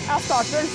Ja, startrull.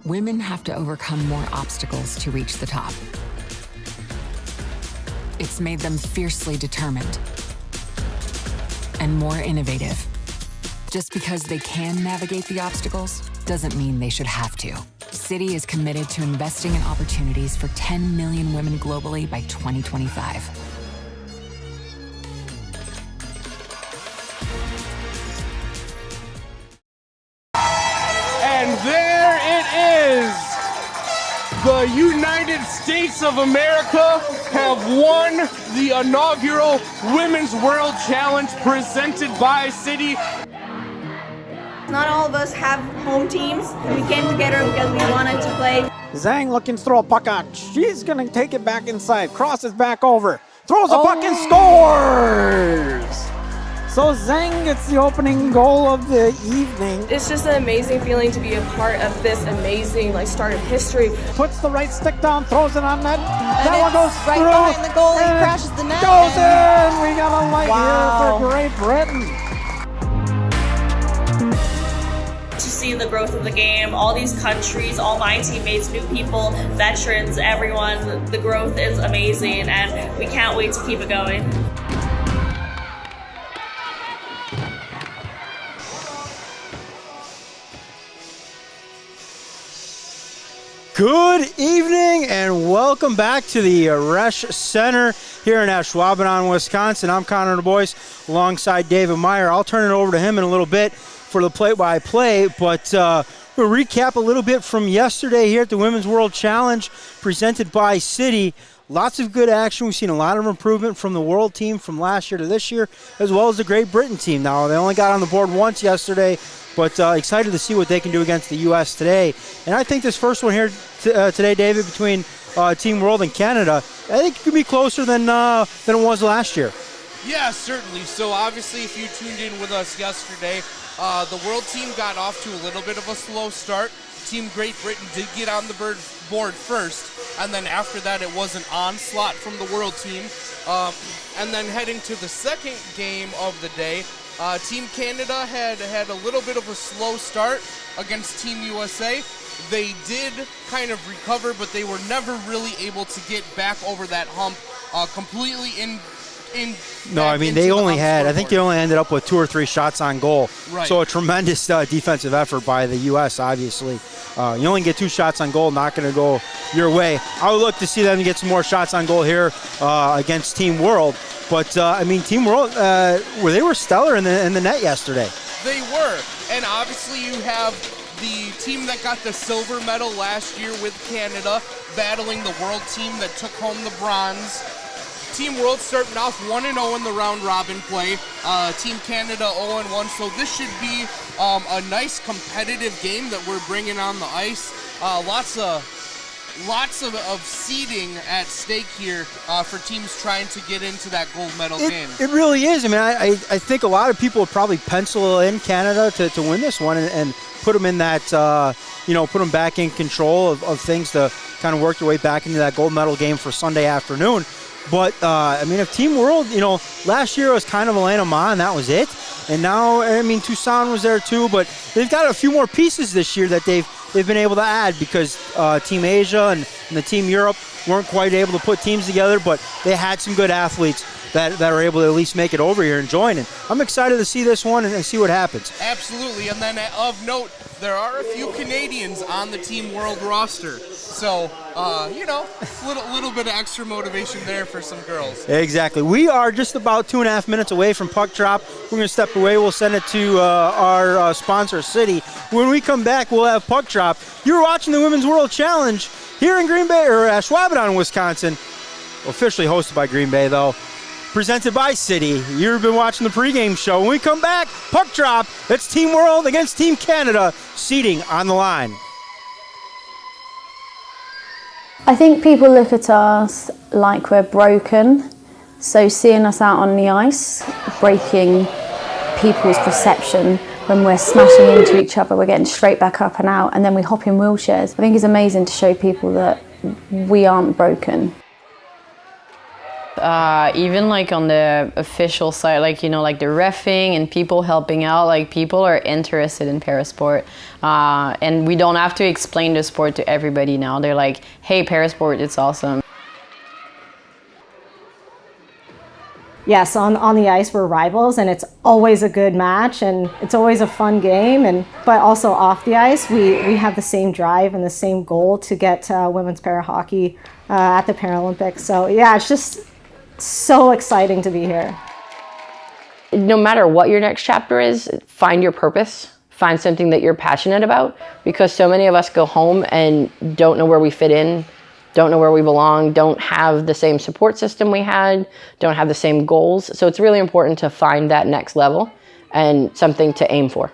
women have to overcome more obstacles to reach the top. It's made them fiercely determined and more innovative. Just because they can navigate the obstacles doesn't mean they should have to. CITI is committed to investing in opportunities for 10 million women globally by 2025. And there it is! The United States of America have won the inaugural Women's World Challenge presented by CITI. Not all of us have home teams. We came together because we wanted to play. Zhang looking to throw a puck out. She's going to take it back inside. Crosses back over. Throws a puck and scores! So Zhang gets the opening goal of the evening. It's just an amazing feeling to be a part of this amazing start of history. Puts the right stick down, throws it on net. That one goes right through. behind the goalie, crashes the net. Goes in! We got a light here for Great Britain. To see the growth of the game, all these countries, all my teammates, new people, veterans, everyone, the growth is amazing and we can't wait to keep it going. Good evening and welcome back to the Resch Center here in Ashwaubenon, Wisconsin. I'm Connor DuBois alongside David Meyer. I'll turn it over to him in a little bit for the play-by-play, but we'll recap a little bit from yesterday here at the Women's World Challenge presented by CITI. Lots of good action. We've seen a lot of improvement from the world team from last year to this year, as well as the Great Britain team. Now, they only got on the board once yesterday, but excited to see what they can do against the U.S. today. And I think this first one here today, David, between Team World and Canada, I think it could be closer than it was last year. Yeah, certainly. So obviously, if you tuned in with us yesterday, the world team got off to a little bit of a slow start. Team Great Britain did get on the board first, and then after that it was an onslaught from the world team. And then heading to the second game of the day, Team Canada had a little bit of a slow start against Team USA. They did kind of recover, but they were never really able to get back over that hump completely No, I mean, they only had, I think they only ended up with 2 or 3 shots on goal. Right. So a tremendous defensive effort by the U.S., obviously. You only get 2 shots on goal, not going to go your way. I would look to see them get some more shots on goal here against Team World. But, I mean, Team World, they were stellar in the net yesterday. They were. And obviously you have the team that got the silver medal last year with Canada battling the world team that took home the bronze. Team World starting off 1-0 in the round-robin play. Team Canada 0-1. So this should be a nice competitive game that we're bringing on the ice. Lots of seeding at stake here for teams trying to get into that gold medal game. It really is. I mean, I think a lot of people would probably pencil in Canada to win this one and put them in that, put them back in control of things to kind of work their way back into that gold medal game for Sunday afternoon. But, I mean, if Team World, last year was kind of Elena Ma, and that was it. And now, I mean, Toussaint was there too, but they've got a few more pieces this year that they've been able to add because Team Asia and the Team Europe weren't quite able to put teams together, but they had some good athletes that are able to at least make it over here and join. And I'm excited to see this one and see what happens. Absolutely. And then of note, there are a few Canadians on the Team World roster. So, little bit of extra motivation there for some girls. Exactly. We are just about 2.5 minutes away from puck drop. We're going to step away. We'll send it to our sponsor, CITI. When we come back, we'll have puck drop. You're watching the Women's World Challenge here in Green Bay, or Ashwaubenon, Wisconsin. Officially hosted by Green Bay, though. Presented by CITI. You've been watching the pregame show. When we come back, puck drop. It's Team World against Team Canada. Seeding on the line. I think people look at us like we're broken. So seeing us out on the ice, breaking people's perception when we're smashing into each other, we're getting straight back up and out, and then we hop in wheelchairs. I think it's amazing to show people that we aren't broken. Even like on the official side, like, you know, like the reffing and people helping out, like people are interested in parasport. And we don't have to explain the sport to everybody now. They're like, hey, parasport, it's awesome. Yes, on the ice we're rivals, and it's always a good match and it's always a fun game. But also off the ice, we have the same drive and the same goal to get women's para hockey at the Paralympics. So yeah, it's just so exciting to be here. No matter what your next chapter is, find your purpose. Find something that you're passionate about, because so many of us go home and don't know where we fit in, don't know where we belong, don't have the same support system we had, don't have the same goals. So it's really important to find that next level and something to aim for.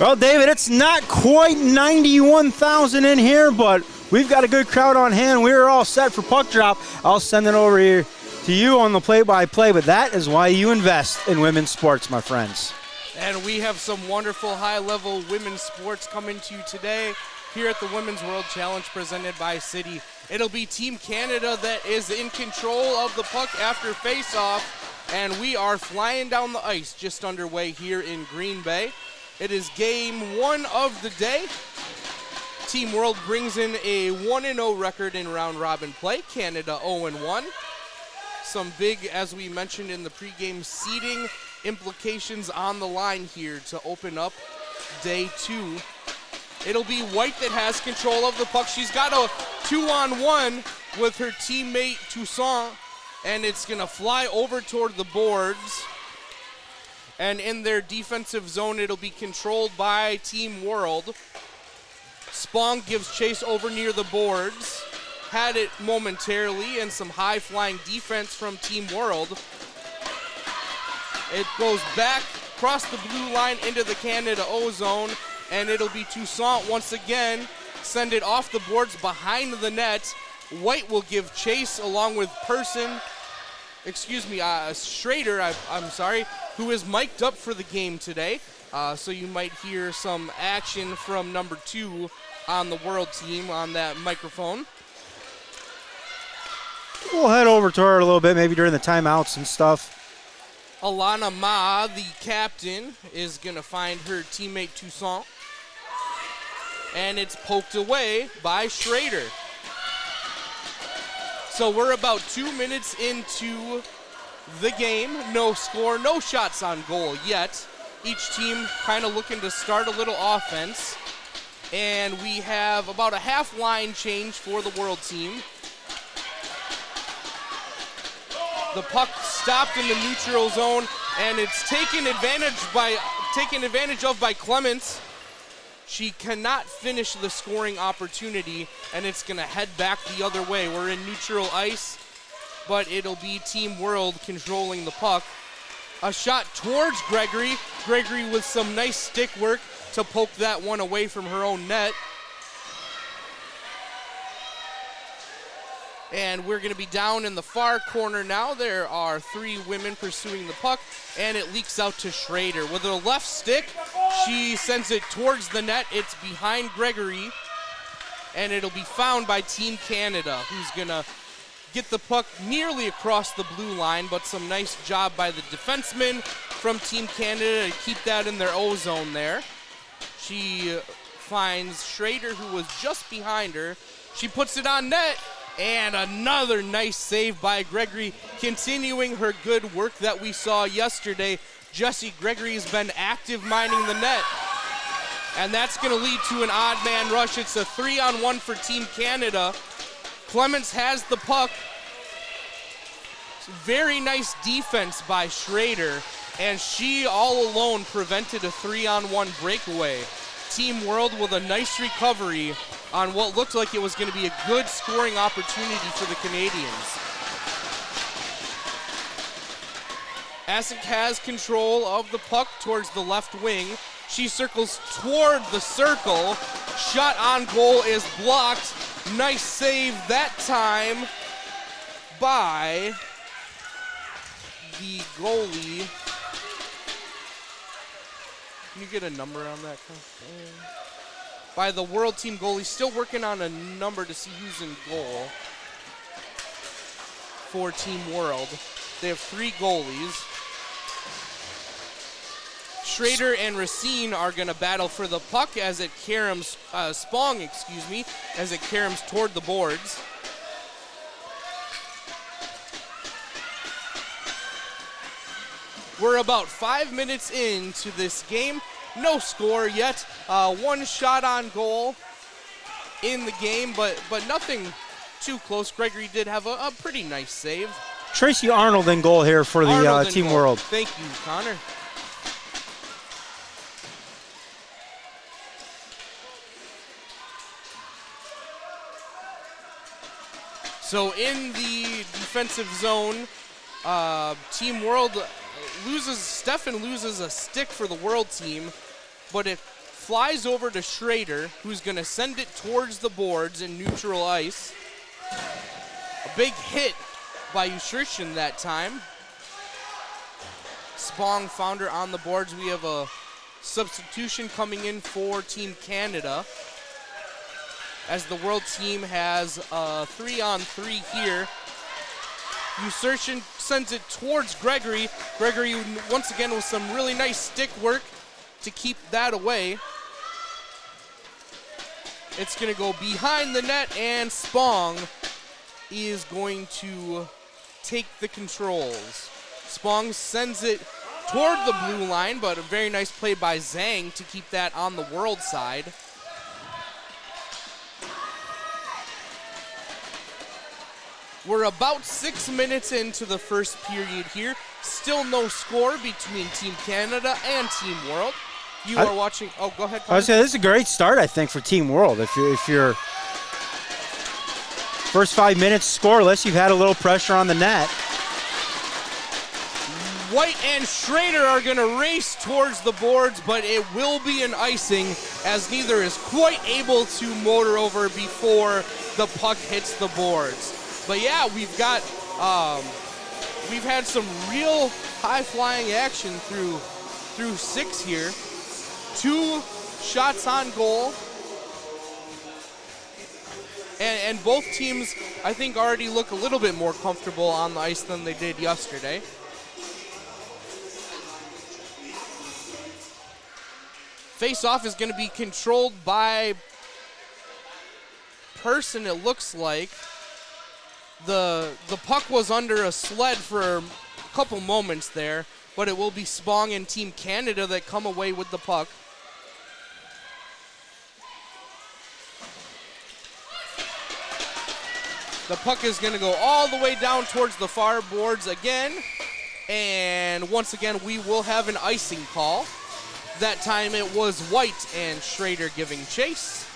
Well, David, it's not quite 91,000 in here, but we've got a good crowd on hand. We're all set for puck drop. I'll send it over here to you on the play-by-play, but that is why you invest in women's sports, my friends. And we have some wonderful high-level women's sports coming to you today here at the Women's World Challenge presented by CITI. It'll be Team Canada that is in control of the puck after face-off, and we are flying down the ice just underway here in Green Bay. It is game one of the day. Team World brings in a 1-0 record in round-robin play. Canada 0-1. Some big, as we mentioned in the pregame, seeding implications on the line here to open up day two. It'll be White that has control of the puck. She's got a 2-on-1 with her teammate Toussaint, and it's going to fly over toward the boards. And in their defensive zone, it'll be controlled by Team World. Spong gives chase over near the boards. Had it momentarily, and some high-flying defense from Team World. It goes back across the blue line into the Canada O zone, and it'll be Toussaint once again. Send it off the boards behind the net. White will give chase along with Schrader, I'm sorry, who is mic'd up for the game today. So you might hear some action from number 2 on the World team on that microphone. We'll head over to her a little bit, maybe during the timeouts and stuff. Alana Ma, the captain, is going to find her teammate Toussaint. And it's poked away by Schrader. So we're about 2 minutes into the game. No score, no shots on goal yet. Each team kind of looking to start a little offense. And we have about a half line change for the World team. The puck stopped in the neutral zone, and it's taken advantage of by Clements. She cannot finish the scoring opportunity, and it's going to head back the other way. We're in neutral ice, but it'll be Team World controlling the puck. A shot towards Gregory. Gregory with some nice stick work to poke that one away from her own net. And we're going to be down in the far corner now. There are 3 women pursuing the puck, and it leaks out to Schrader. With her left stick, she sends it towards the net. It's behind Gregory, and it'll be found by Team Canada, who's going to get the puck nearly across the blue line, but some nice job by the defenseman from Team Canada to keep that in their O zone there. She finds Schrader, who was just behind her. She puts it on net, and another nice save by Gregory, continuing her good work that we saw yesterday. Jessie Gregory has been active minding the net, and that's going to lead to an odd man rush. It's a 3-on-1 for Team Canada. Clements has the puck. Very nice defense by Schrader, and she all alone prevented a 3-on-1 breakaway. Team World with a nice recovery on what looked like it was going to be a good scoring opportunity for the Canadians. Asic has control of the puck towards the left wing. She circles toward the circle. Shot on goal is blocked. Nice save that time by the goalie. Can you get a number on that? By the World Team goalie. Still working on a number to see who's in goal for Team World. They have 3 goalies. Schrader and Racine are going to battle for the puck as it caroms, Spong, as it caroms toward the boards. We're about 5 minutes into this game. No score yet. 1 shot on goal in the game, but nothing too close. Gregory did have a pretty nice save. Tracy Arnold in goal here for the Team World. Thank you, Connor. So in the defensive zone, Team World Stefan loses a stick for the World Team, but it flies over to Schrader, who's going to send it towards the boards in neutral ice. A big hit by Ushrishin that time. Spong found her on the boards. We have a substitution coming in for Team Canada, as the World Team has a 3-on-3 here. Usurtion sends it towards Gregory. Gregory, once again, with some really nice stick work to keep that away. It's going to go behind the net, and Spong is going to take the controls. Spong sends it toward the blue line, but a very nice play by Zhang to keep that on the World side. We're about 6 minutes into the first period here. Still no score between Team Canada and Team World. You are watching. Oh, go ahead. I was saying, this is a great start, I think, for Team World. If you're first 5 minutes scoreless, you've had a little pressure on the net. White and Schrader are going to race towards the boards, but it will be an icing, as neither is quite able to motor over before the puck hits the boards. But yeah, we've had some real high-flying action through 6 here. 2 shots on goal. And both teams, I think, already look a little bit more comfortable on the ice than they did yesterday. Face-off is going to be controlled by Person, it looks like. The puck was under a sled for a couple moments there, but it will be Spong and Team Canada that come away with the puck. The puck is going to go all the way down towards the far boards again, and once again we will have an icing call. That time it was White and Schrader giving chase.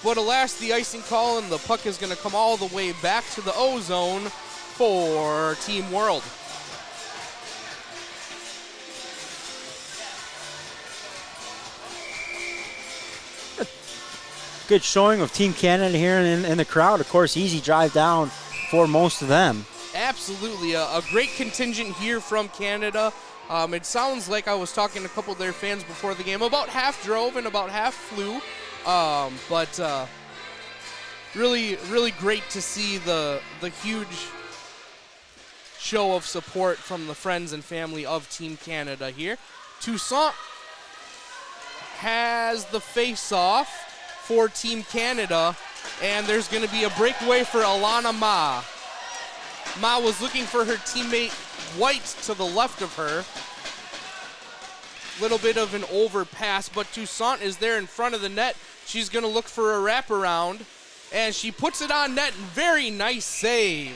But alas, the icing call, and the puck is going to come all the way back to the O zone for Team World. Good showing of Team Canada here in the crowd. Of course, easy drive down for most of them. Absolutely. A great contingent here from Canada. It sounds like I was talking to a couple of their fans before the game. About half drove and about half flew. But really, really great to see the huge show of support from the friends and family of Team Canada here. Toussaint has the face-off for Team Canada, and there's going to be a breakaway for Alana Ma. Ma was looking for her teammate White to the left of her. Little bit of an overpass, but Toussaint is there in front of the net. She's going to look for a wraparound, and she puts it on net. Very nice save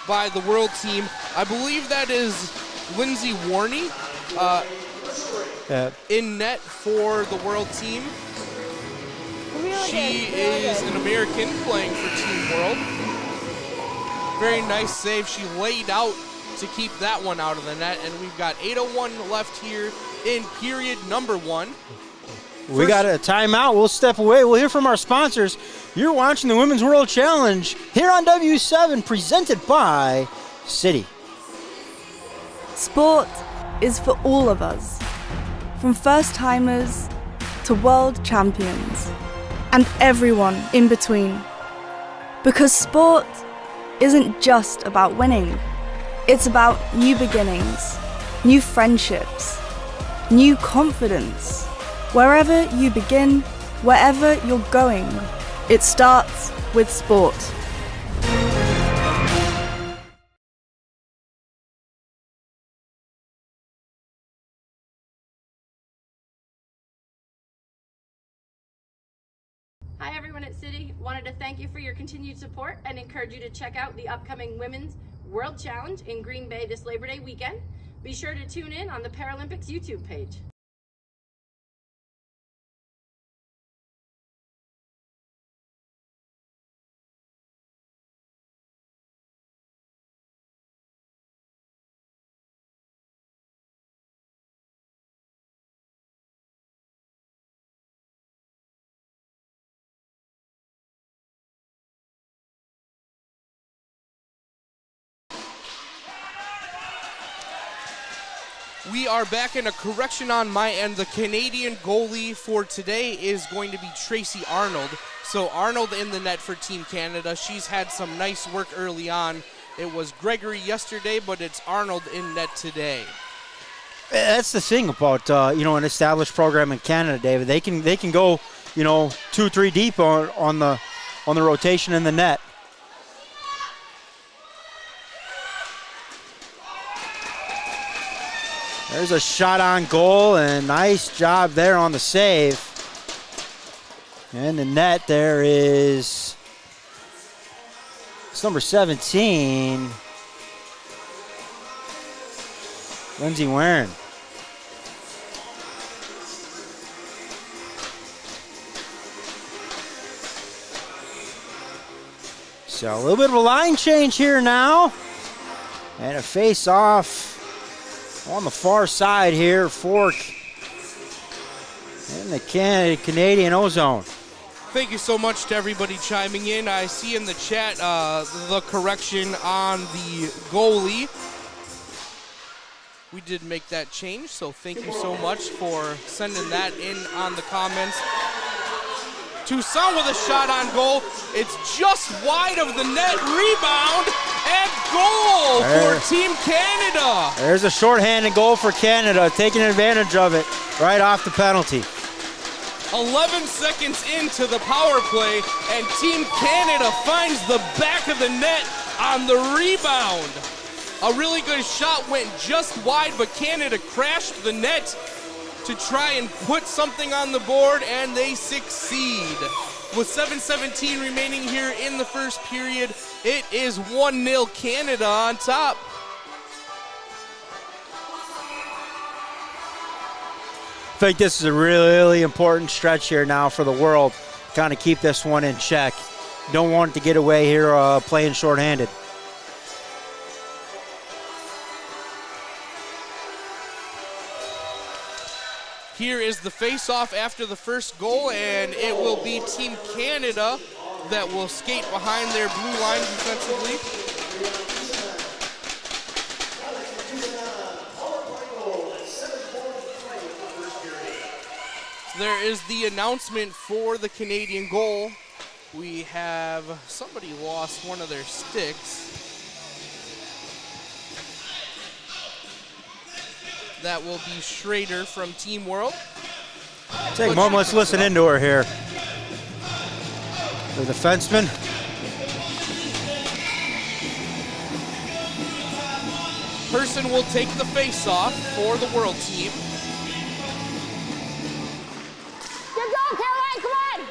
by the World team. I believe that is Lindsay Warney in net for the World team. She is an American playing for Team World. Very nice save. She laid out to keep that one out of the net, and we've got 8:01 left here in period number 1. We got a timeout. We'll step away. We'll hear from our sponsors. You're watching the Women's World Challenge here on W7, presented by CITI. Sport is for all of us, from first-timers to world champions, and everyone in between. Because sport isn't just about winning. It's about new beginnings, new friendships, new confidence. Wherever you begin, wherever you're going, it starts with sport. Hi everyone at CITI. Wanted to thank you for your continued support and encourage you to check out the upcoming Women's World Challenge in Green Bay this Labor Day weekend. Be sure to tune in on the Paralympics YouTube page. We are back, in a correction on my end. The Canadian goalie for today is going to be Tracy Arnold. So Arnold in the net for Team Canada. She's had some nice work early on. It was Gregory yesterday, but it's Arnold in net today. That's the thing about an established program in Canada, David. They can go 2-3 deep on the rotation in the net. There's a shot on goal, and nice job there on the save. And the net there is, it's number 17, Lindsay Warren. So a little bit of a line change here now, and a face-off on the far side here for in the Canadian O-zone. Thank you so much to everybody chiming in. I see in the chat the correction on the goalie. We did make that change, so thank you so much for sending that in on the comments. Toussaint with a shot on goal. It's just wide of the net. Rebound and goal for Team Canada. There's a shorthanded goal for Canada, taking advantage of it right off the penalty. 11 seconds into the power play, and Team Canada finds the back of the net on the rebound. A really good shot went just wide, but Canada crashed the net to try and put something on the board, and they succeed. With 7:17 remaining here in the first period, it is 1-0 Canada on top. I think this is a really important stretch here now for the world. Kind of keep this one in check. Don't want it to get away here playing shorthanded. Here is the face-off after the first goal, and it will be Team Canada that will skate behind their blue line defensively. There is the announcement for the Canadian goal. We have somebody lost one of their sticks. that will be Schrader from Team World. Take a moment, let's listen into her here. The defenseman. Person will take the face-off for the World team. Good goal, Caroline, come on!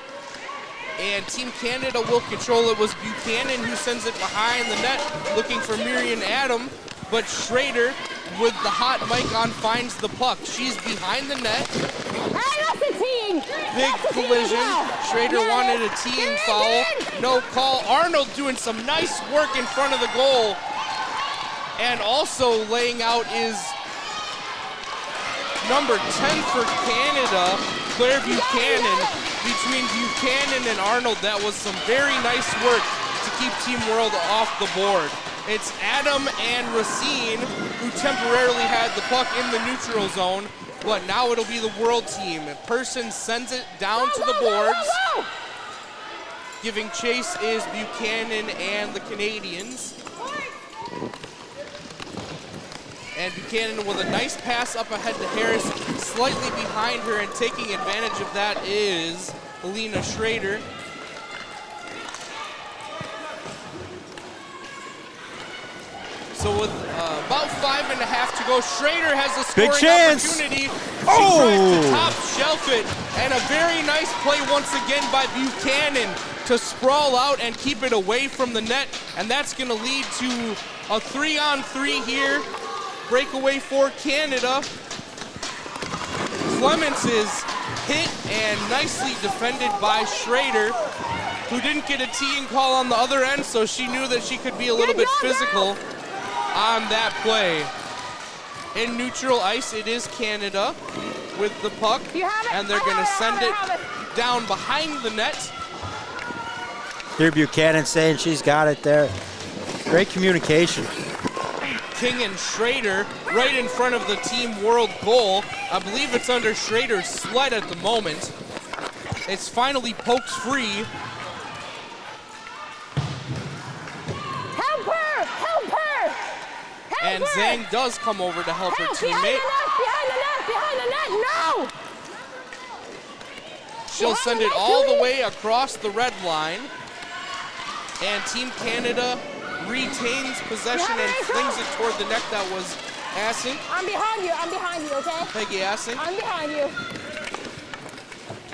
And Team Canada will control it. Was Buchanan who sends it behind the net, looking for Miriam Adam, but Schrader with the hot mic on finds the puck. She's behind the net. Hey, that's a team! Big collision. Schrader wanted a team foul. No call. Arnold doing some nice work in front of the goal. And also laying out is number 10 for Canada, Claire Buchanan. Between Buchanan and Arnold, that was some very nice work to keep Team World off the board. It's Adam and Racine who temporarily had the puck in the neutral zone, but now it'll be the World team. Person sends it down to the boards. Giving chase is Buchanan and the Canadians. And Buchanan with a nice pass up ahead to Harris. Slightly behind her and taking advantage of that is Helena Schrader. So with about 5.5 to go, Schrader has a scoring opportunity. She tries to top shelf it, and a very nice play once again by Buchanan to sprawl out and keep it away from the net, and that's going to lead to a 3-on-3 here. Breakaway for Canada. Clements is hit and nicely defended by Schrader, who didn't get a teeing call on the other end, so she knew that she could be a little bit physical on that play. In neutral ice, it is Canada with the puck, and they're going to send it down behind the net. Here Buchanan saying she's got it there. Great communication. King and Schrader right in front of the Team World goal. I believe it's under Schrader's sled at the moment. It's finally poked free. Help her! Help her! Help And her! Zhang does come over to help her teammate. Behind the net! No! She'll send it all the way across the red line. And Team Canada retains possession and flings it toward the net. That was Assing. I'm behind you, okay? Peggy Assing. I'm behind you.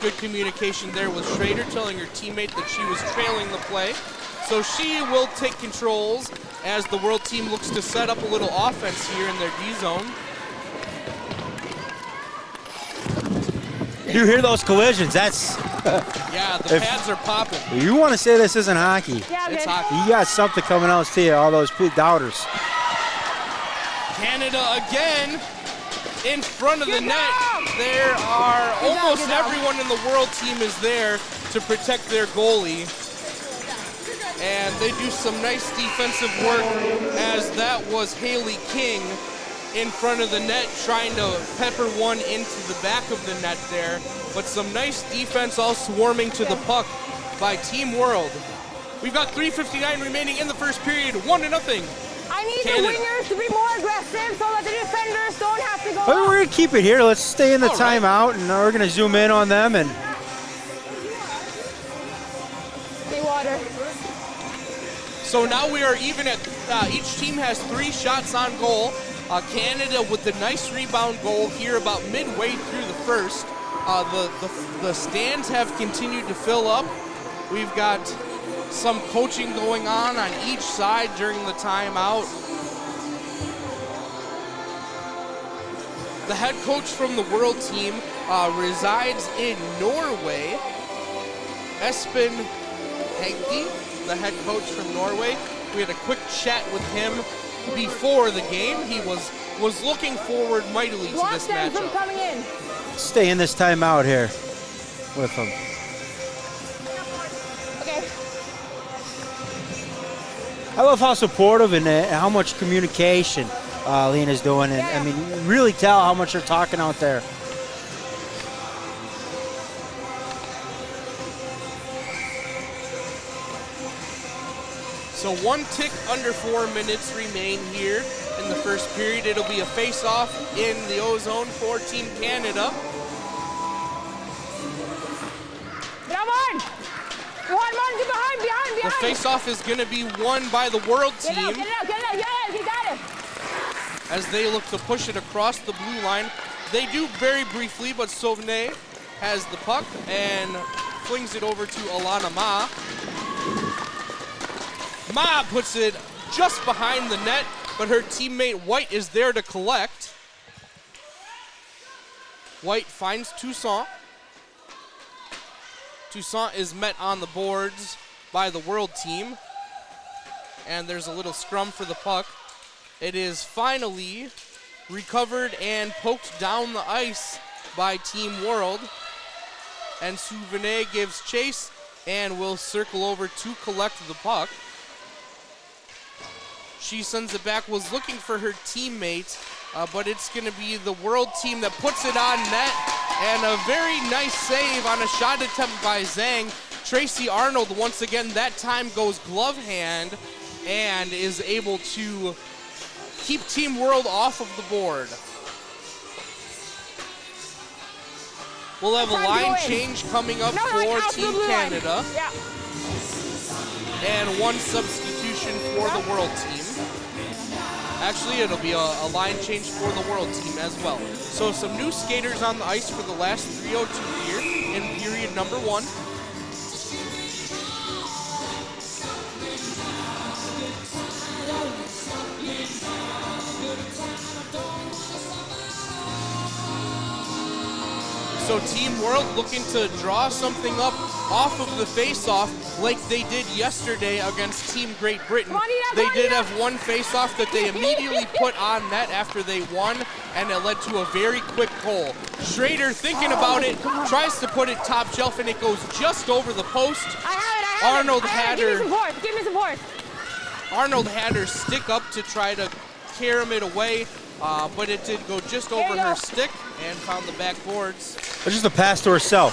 Good communication there with Schrader, telling her teammate that she was trailing the play. So she will take controls as the World team looks to set up a little offense here in their D zone. You hear those collisions? That's yeah, the pads are popping. You want to say this isn't hockey? Yeah, it's hockey. You got something coming else to you, all those doubters. Canada again in front of the net. There are almost everyone in the World team is there to protect their goalie. And they do some nice defensive work, as that was Haley King in front of the net trying to pepper one into the back of the net there. But some nice defense all swarming to the puck by Team World. We've got 3:59 remaining in the first period, 1-0. I need Canada. the wingers to be more aggressive so that the defenders don't have to go But we're going to keep it here. Let's stay in the timeout, and we're going to zoom in on them. And Hey, water. So now we are even at, each team has 3 shots on goal. Canada with the nice rebound goal here about midway through the first. The stands have continued to fill up. We've got some coaching going on each side during the timeout. The head coach from the World team resides in Norway. Espen Hegdi, the head coach from Norway. We had a quick chat with him before the game. He was looking forward mightily to this matchup. From coming in. stay in this timeout here with them. Okay. I love how supportive and how much communication Lena's doing. And I mean, you really tell how much they're talking out there. So 1 tick under 4 minutes remain here in the first period. It'll be a face-off in the O-zone for Team Canada. The face-off is going to be won by the world team as they look to push it across the blue line. They do very briefly, but Sauvigny has the puck and flings it over to Alana Ma. Ma puts it just behind the net, but her teammate White is there to collect. White finds Toussaint. Toussaint is met on the boards by the world team, and there's a little scrum for the puck. It is finally recovered and poked down the ice by Team World, and Sauvigny gives chase and will circle over to collect the puck. She sends it back, was looking for her teammate, but it's going to be the world team that puts it on net, and a very nice save on a shot attempt by Zhang. Tracy Arnold, once again, that time goes glove hand and is able to keep Team World off of the board. We'll have a line change coming up for Team Canada. Yeah. And one substitution for the world team. Actually, it'll be a line change for the world team as well. So some new skaters on the ice for the last 3:02 here in period number 1. So Team World looking to draw something up off of the face-off like they did yesterday against Team Great Britain. They did have one face-off that they immediately put on net after they won, and it led to a very quick goal. Schrader, thinking about it, tries to put it top shelf, and it goes just over the post. Arnold had her. Give me support. Arnold had her stick up to try to carom it away, but it did go just over her stick and found the backboards. But just a pass to herself.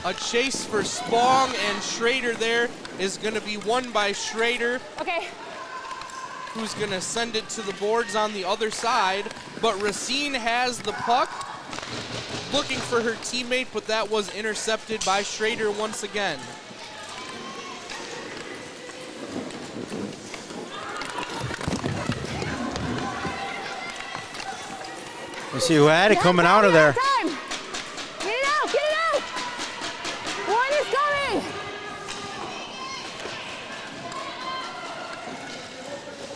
A chase for Spong, and Schrader there is going to be won by Schrader. Okay. Who's going to send it to the boards on the other side. But Racine has the puck, looking for her teammate, but that was intercepted by Schrader once again. You see who had it coming out of there. Time. Get it out, get it out. One is coming.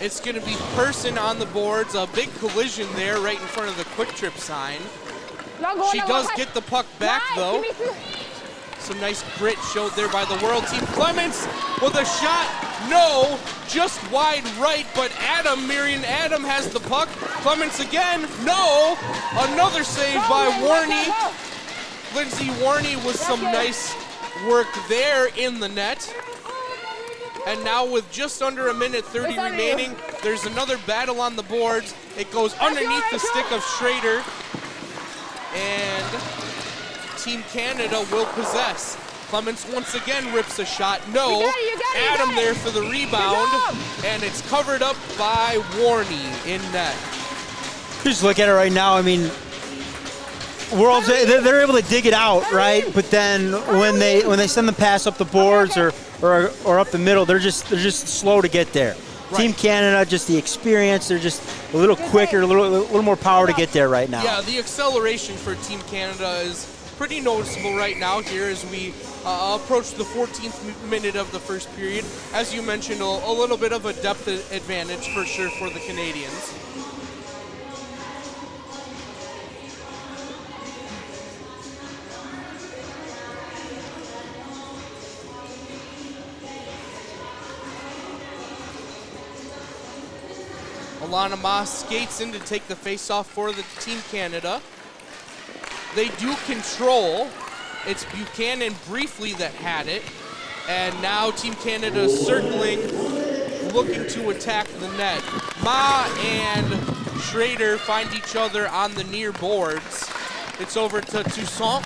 It's going to be Person on the boards. A big collision there right in front of the Quick Trip sign. She does get the puck back, though. Some nice grit showed there by the world team. Clements with a shot. No, just wide right, but Miriam Adam has the puck. Clements again. No, another save by Warney. Lindsay Warney with some nice work there in the net. And now with just under a minute 30 remaining, there's another battle on the boards. It goes underneath the stick of Schrader. And Team Canada will possess. Clements once again rips a shot. No, Adam there for the rebound. And it's covered up by Warney in net. Just look at it right now. I mean, Worlds, they're able to dig it out, right? But then when they send the pass up the boards or up the middle, they're just slow to get there. Right. Team Canada, just the experience, they're just a little quicker, a little more power to get there right now. Yeah, the acceleration for Team Canada is pretty noticeable right now here as we approach the 14th minute of the first period. As you mentioned, a little bit of a depth advantage for sure for the Canadians. Alana Ma skates in to take the face-off for the Team Canada. They do control. It's Buchanan briefly that had it. And now Team Canada is circling, looking to attack the net. Ma and Schrader find each other on the near boards. It's over to Toussaint.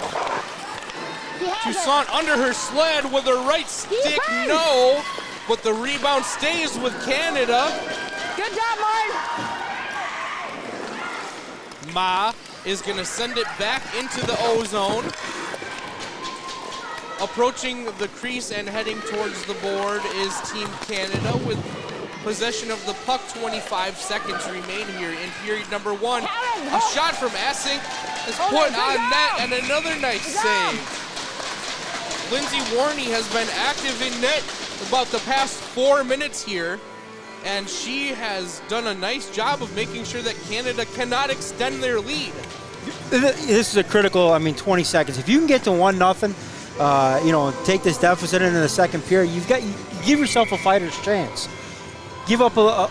Toussaint under her sled with her right stick, no, but the rebound stays with Canada. Good job, Martin. Ma is going to send it back into the O-zone. Approaching the crease and heading towards the board is Team Canada with possession of the puck. 25 seconds remain here in period number 1. A shot from Essink is put on net and another nice save. Lindsay Warney has been active in net about the past 4 minutes here, and she has done a nice job of making sure that Canada cannot extend their lead. This is a critical, 20 seconds. If you can get to 1-0, take this deficit into the second period, you give yourself a fighter's chance. Give up a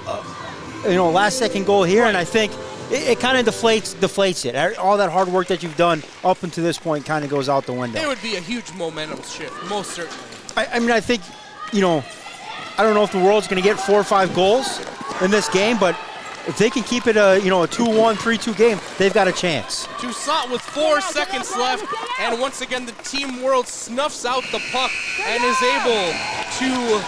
last-second goal here, and I think it kind of deflates it. All that hard work that you've done up until this point kind of goes out the window. It would be a huge momentum shift, most certainly. I think, I don't know if the world's going to get 4 or 5 goals in this game, but if they can keep it a 2-1, 3-2 game, they've got a chance. Toussaint with 4 seconds left, and once again the Team World snuffs out the puck and is able to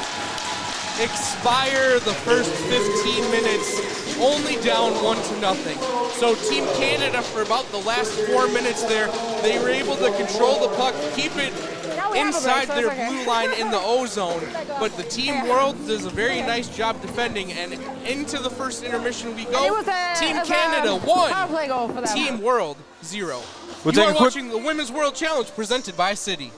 expire the first 15 minutes only down 1-0. So Team Canada, for about the last 4 minutes there, they were able to control the puck, keep it inside their blue line in the O-zone, but the Team World does a very nice job defending, and into the first intermission we go. Team Canada 1, Team World 0. You are watching the Women's World Challenge presented by CITI.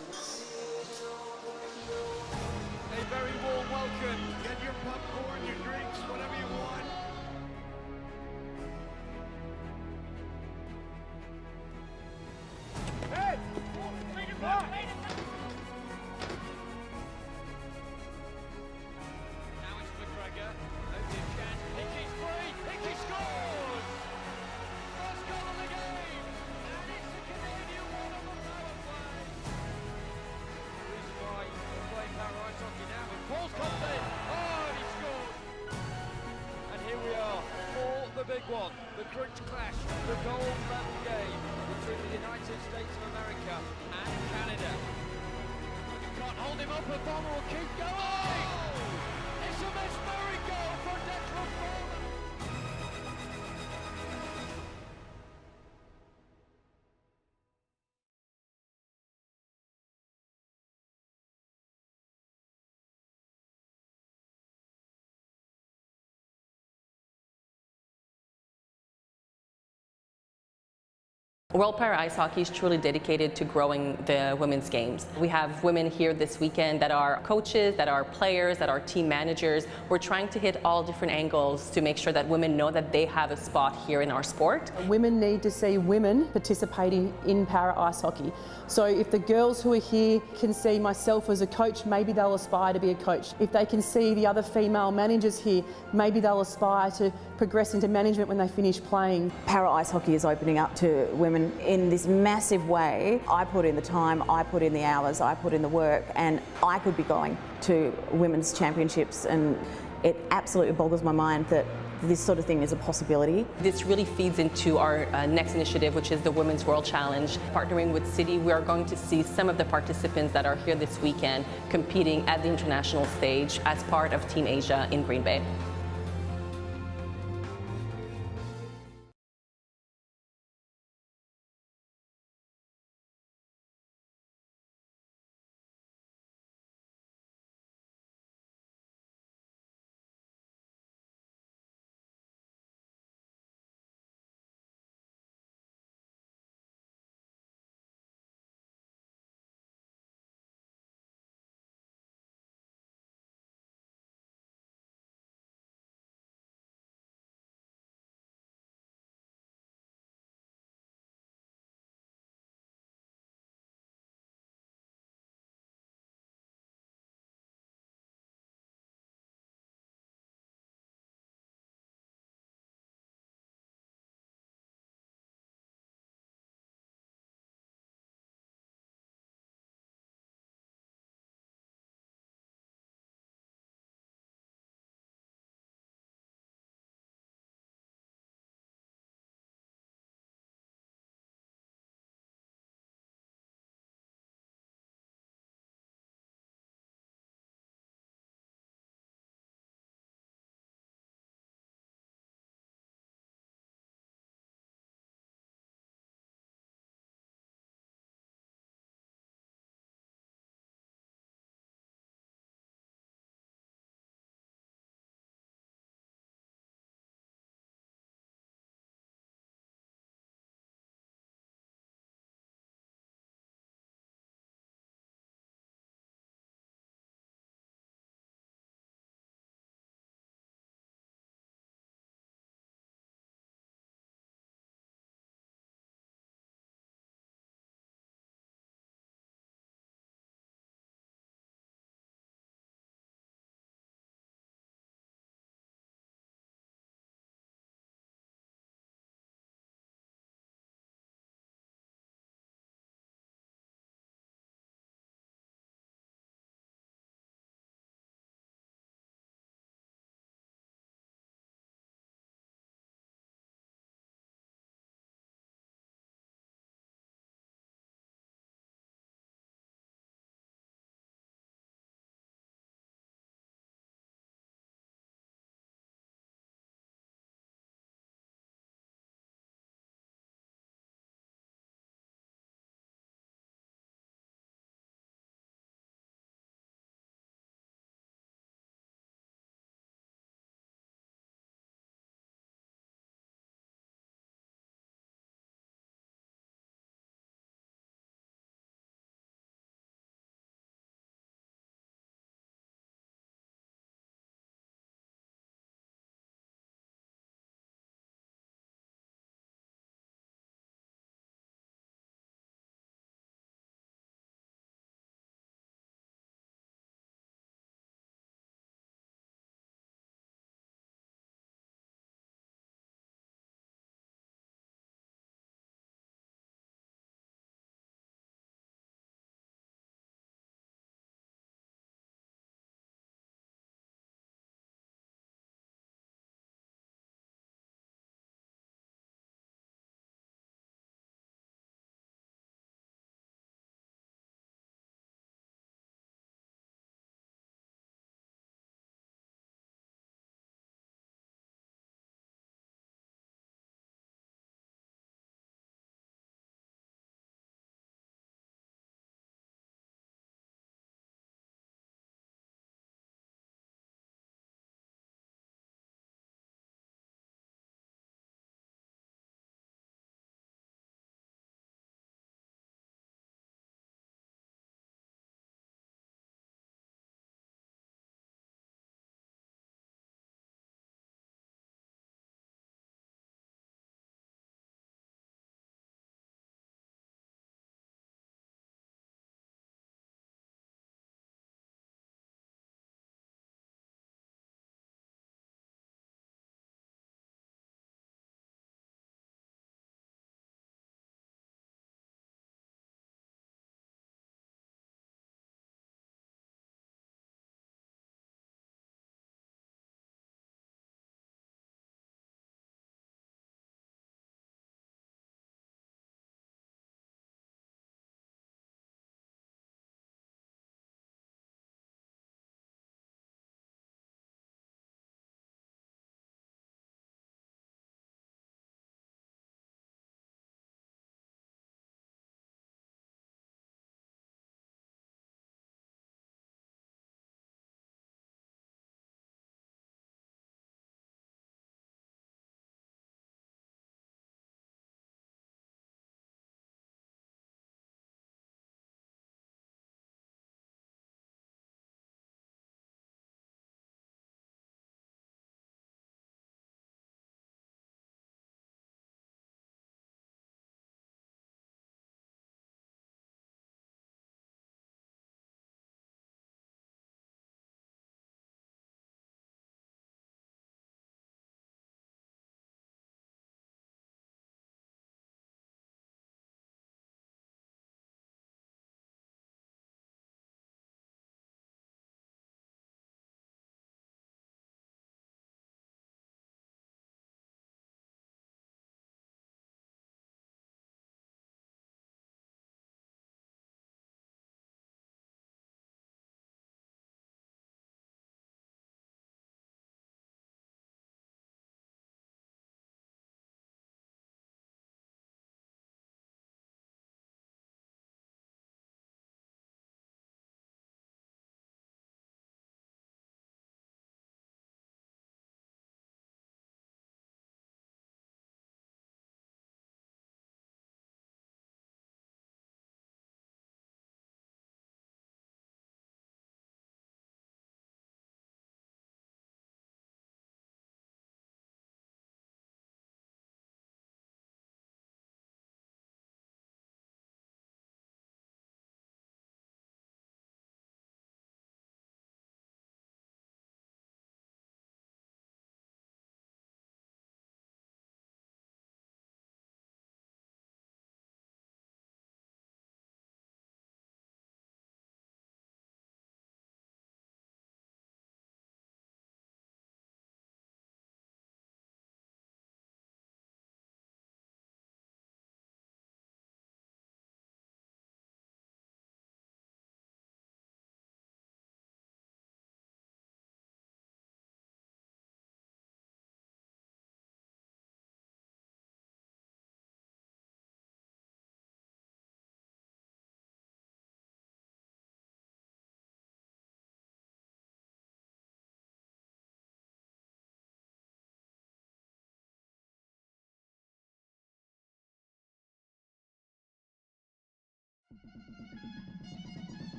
The crunch clash, the gold medal game between the United States of America and Canada. You can't hold him up, and Bomber will keep going! It's a mesmeric goal for Declan Bomber! World Para Ice Hockey is truly dedicated to growing the women's games. We have women here this weekend that are coaches, that are players, that are team managers. We're trying to hit all different angles to make sure that women know that they have a spot here in our sport. Women need to see women participating in para ice hockey. So if the girls who are here can see myself as a coach, maybe they'll aspire to be a coach. If they can see the other female managers here, maybe they'll aspire to progress into management when they finish playing. Para ice hockey is opening up to women in this massive way. I put in the time, I put in the hours, I put in the work, and I could be going to women's championships, and it absolutely boggles my mind that this sort of thing is a possibility. This really feeds into our next initiative, which is the Women's World Challenge. Partnering with CITI, we are going to see some of the participants that are here this weekend competing at the international stage as part of Team Asia in Green Bay.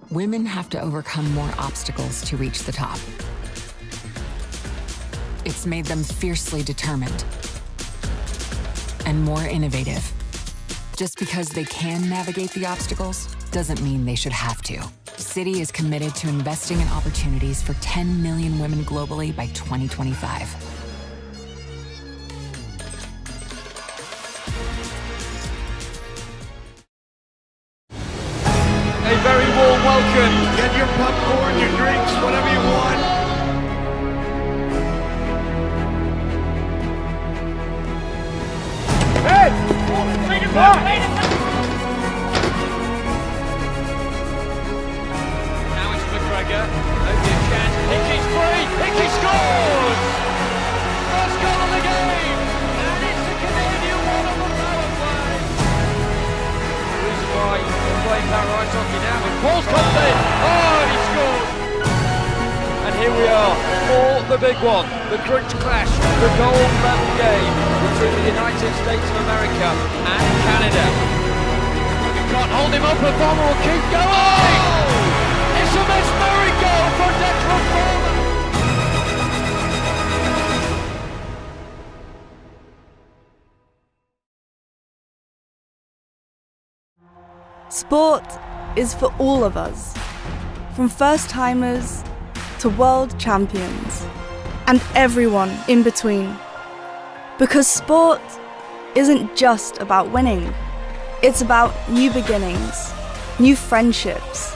Women have to overcome more obstacles to reach the top. It's made them fiercely determined and more innovative. Just because they can navigate the obstacles doesn't mean they should have to. CITI is committed to investing in opportunities for 10 million women globally by 2025. A very warm welcome. Get your popcorn, your drinks, whatever you want. Hey! Bring it back! Now it's McGregor. Only a chance. Hickey's free. Hickey scores! First goal of the game. And it's the Canadian one on the power play. The reason why we're playing power ice hockey now. And Paul's comes in. Oh, and he scores! And here we are for the big one. The crunch clash. The gold medal game between the United States of America and Canada. You can't hold him up. The bomber will keep going. Oh! It's a mesmeric goal for Declan Farmer. Sport is for all of us, from first-timers to world champions, and everyone in between. Because sport isn't just about winning, it's about new beginnings, new friendships,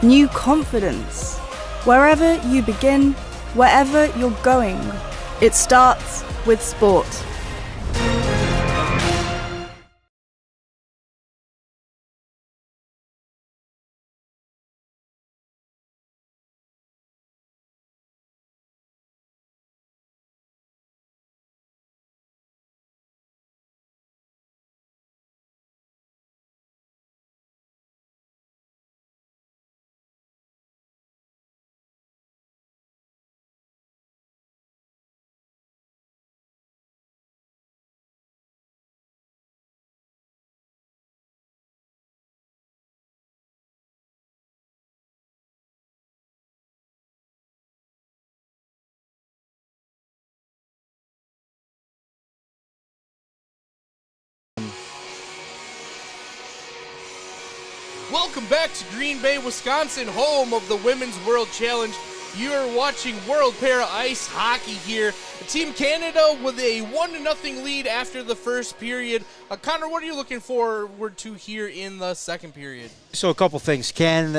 new confidence. Wherever you begin, wherever you're going, it starts with sport. Welcome back to Green Bay, Wisconsin, home of the Women's World Challenge. You are watching World Para Ice Hockey here. Team Canada with a 1-0 lead after the first period. Connor, what are you looking forward to here in the second period? So a couple things. Can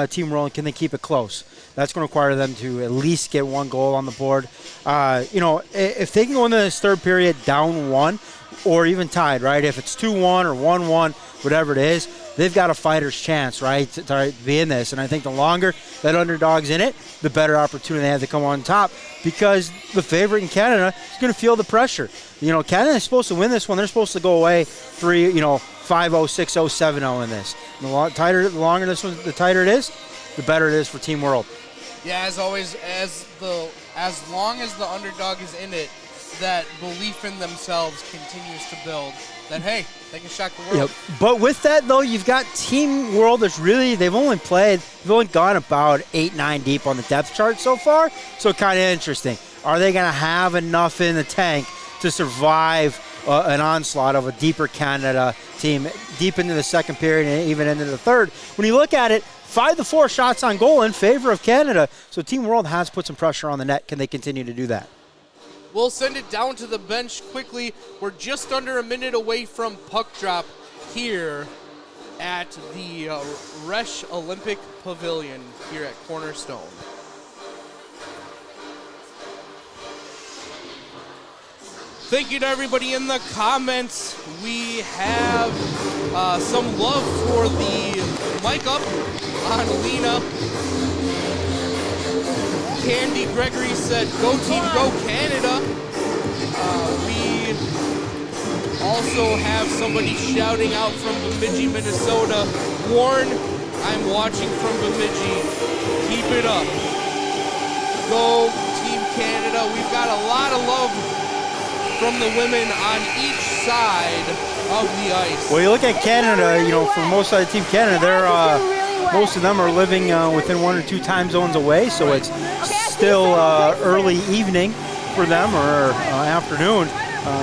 Team World, can they keep it close? That's going to require them to at least get one goal on the board. If they can go into this third period down one or even tied, right? If it's 2-1 or 1-1, whatever it is, they've got a fighter's chance, right, to be in this. And I think the longer that underdog's in it, the better opportunity they have to come on top, because the favorite in Canada is going to feel the pressure. Canada is supposed to win this one. They're supposed to go away 5-0, 6-0, 7-0 in this. And the longer this one, the tighter it is, the better it is for Team World. Yeah, as always, as long as the underdog is in it, that belief in themselves continues to build. Then hey, they can shock the world. Yep. But with that though, you've got Team World that's really, they've only gone about 8-9 deep on the depth chart so far. So kind of interesting. Are they going to have enough in the tank to survive an onslaught of a deeper Canada team deep into the second period and even into the third? When you look at it, 5-4 shots on goal in favor of Canada. So Team World has put some pressure on the net. Can they continue to do that? We'll send it down to the bench quickly. We're just under a minute away from puck drop here at the Resch Olympic Pavilion here at Cornerstone. Thank you to everybody in the comments. We have some love for the mic up on Lean Up. Candy Gregory said, "Go team, go Canada." We also have somebody shouting out from Bemidji, Minnesota. Warren, I'm watching from Bemidji. Keep it up. Go Team Canada. We've got a lot of love from the women on each side of the ice. Well, you look at Canada, you know, for most of the Team Canada, they're most of them are living within 1 or 2 time zones away, so it's still early evening for them or afternoon.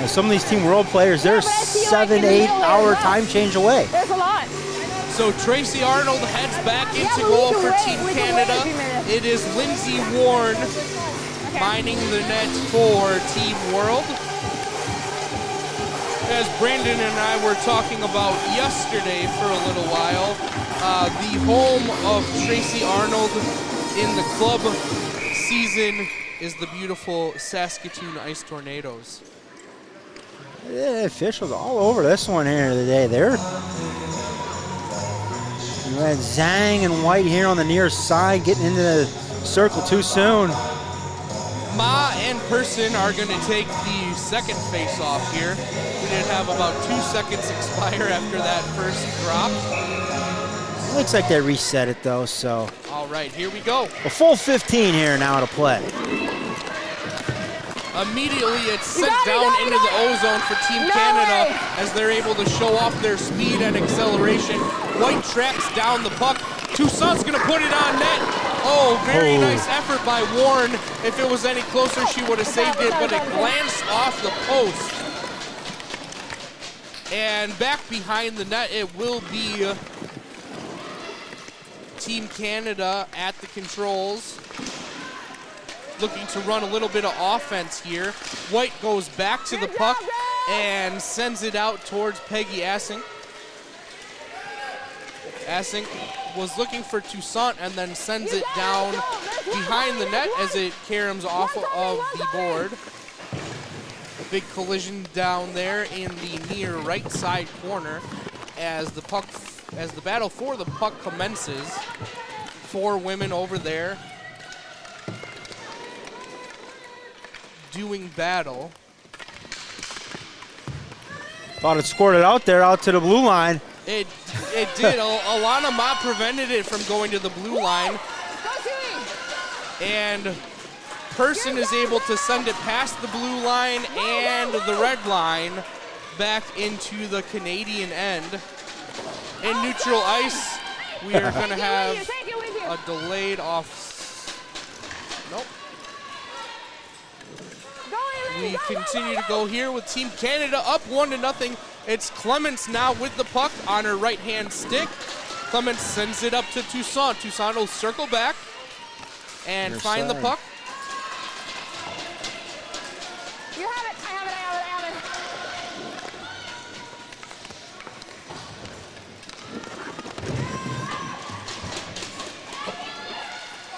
Some of these Team World players, they're 7-8 hour time change away. There's a lot. So Tracy Arnold heads back into goal for Team Canada. It is Lindsay Warren mining the net for Team World. As Brandon and I were talking about yesterday for a little while, the home of Tracy Arnold in the club season is the beautiful Saskatoon Ice Tornadoes. Yeah, officials all over this one here today. You had Zhang and White here on the near side, getting into the circle too soon. Ma and Person are going to take the second face-off here. We did have about 2 seconds expire after that first drop. Looks like they reset it though, so. All right, here we go. A full 15 here now to play. Immediately it's sent down into the O-zone for Team Canada as they're able to show off their speed and acceleration. White tracks down the puck. Toussaint's going to put it on net. Oh, very nice effort by Warren. If it was any closer, she would have saved it, but it glanced off the post. And back behind the net, it will be Team Canada at the controls, looking to run a little bit of offense here. White goes back to the puck and sends it out towards Peggy Assink. Assink was looking for Toussaint and then sends it down behind the net as it caroms off of the board. Big collision down there in the near right side corner as the battle for the puck commences. 4 women over there doing battle. Thought it scored it out there, out to the blue line. It did. Alana Ma prevented it from going to the blue line. And Person is able to send it past the blue line and the red line back into the Canadian end. In neutral ice, we are going to have a delayed off. Nope. We continue to go here with Team Canada up 1-0. It's Clements now with the puck on her right-hand stick. Clements sends it up to Toussaint. Toussaint will circle back and find the puck. You have it. I have it.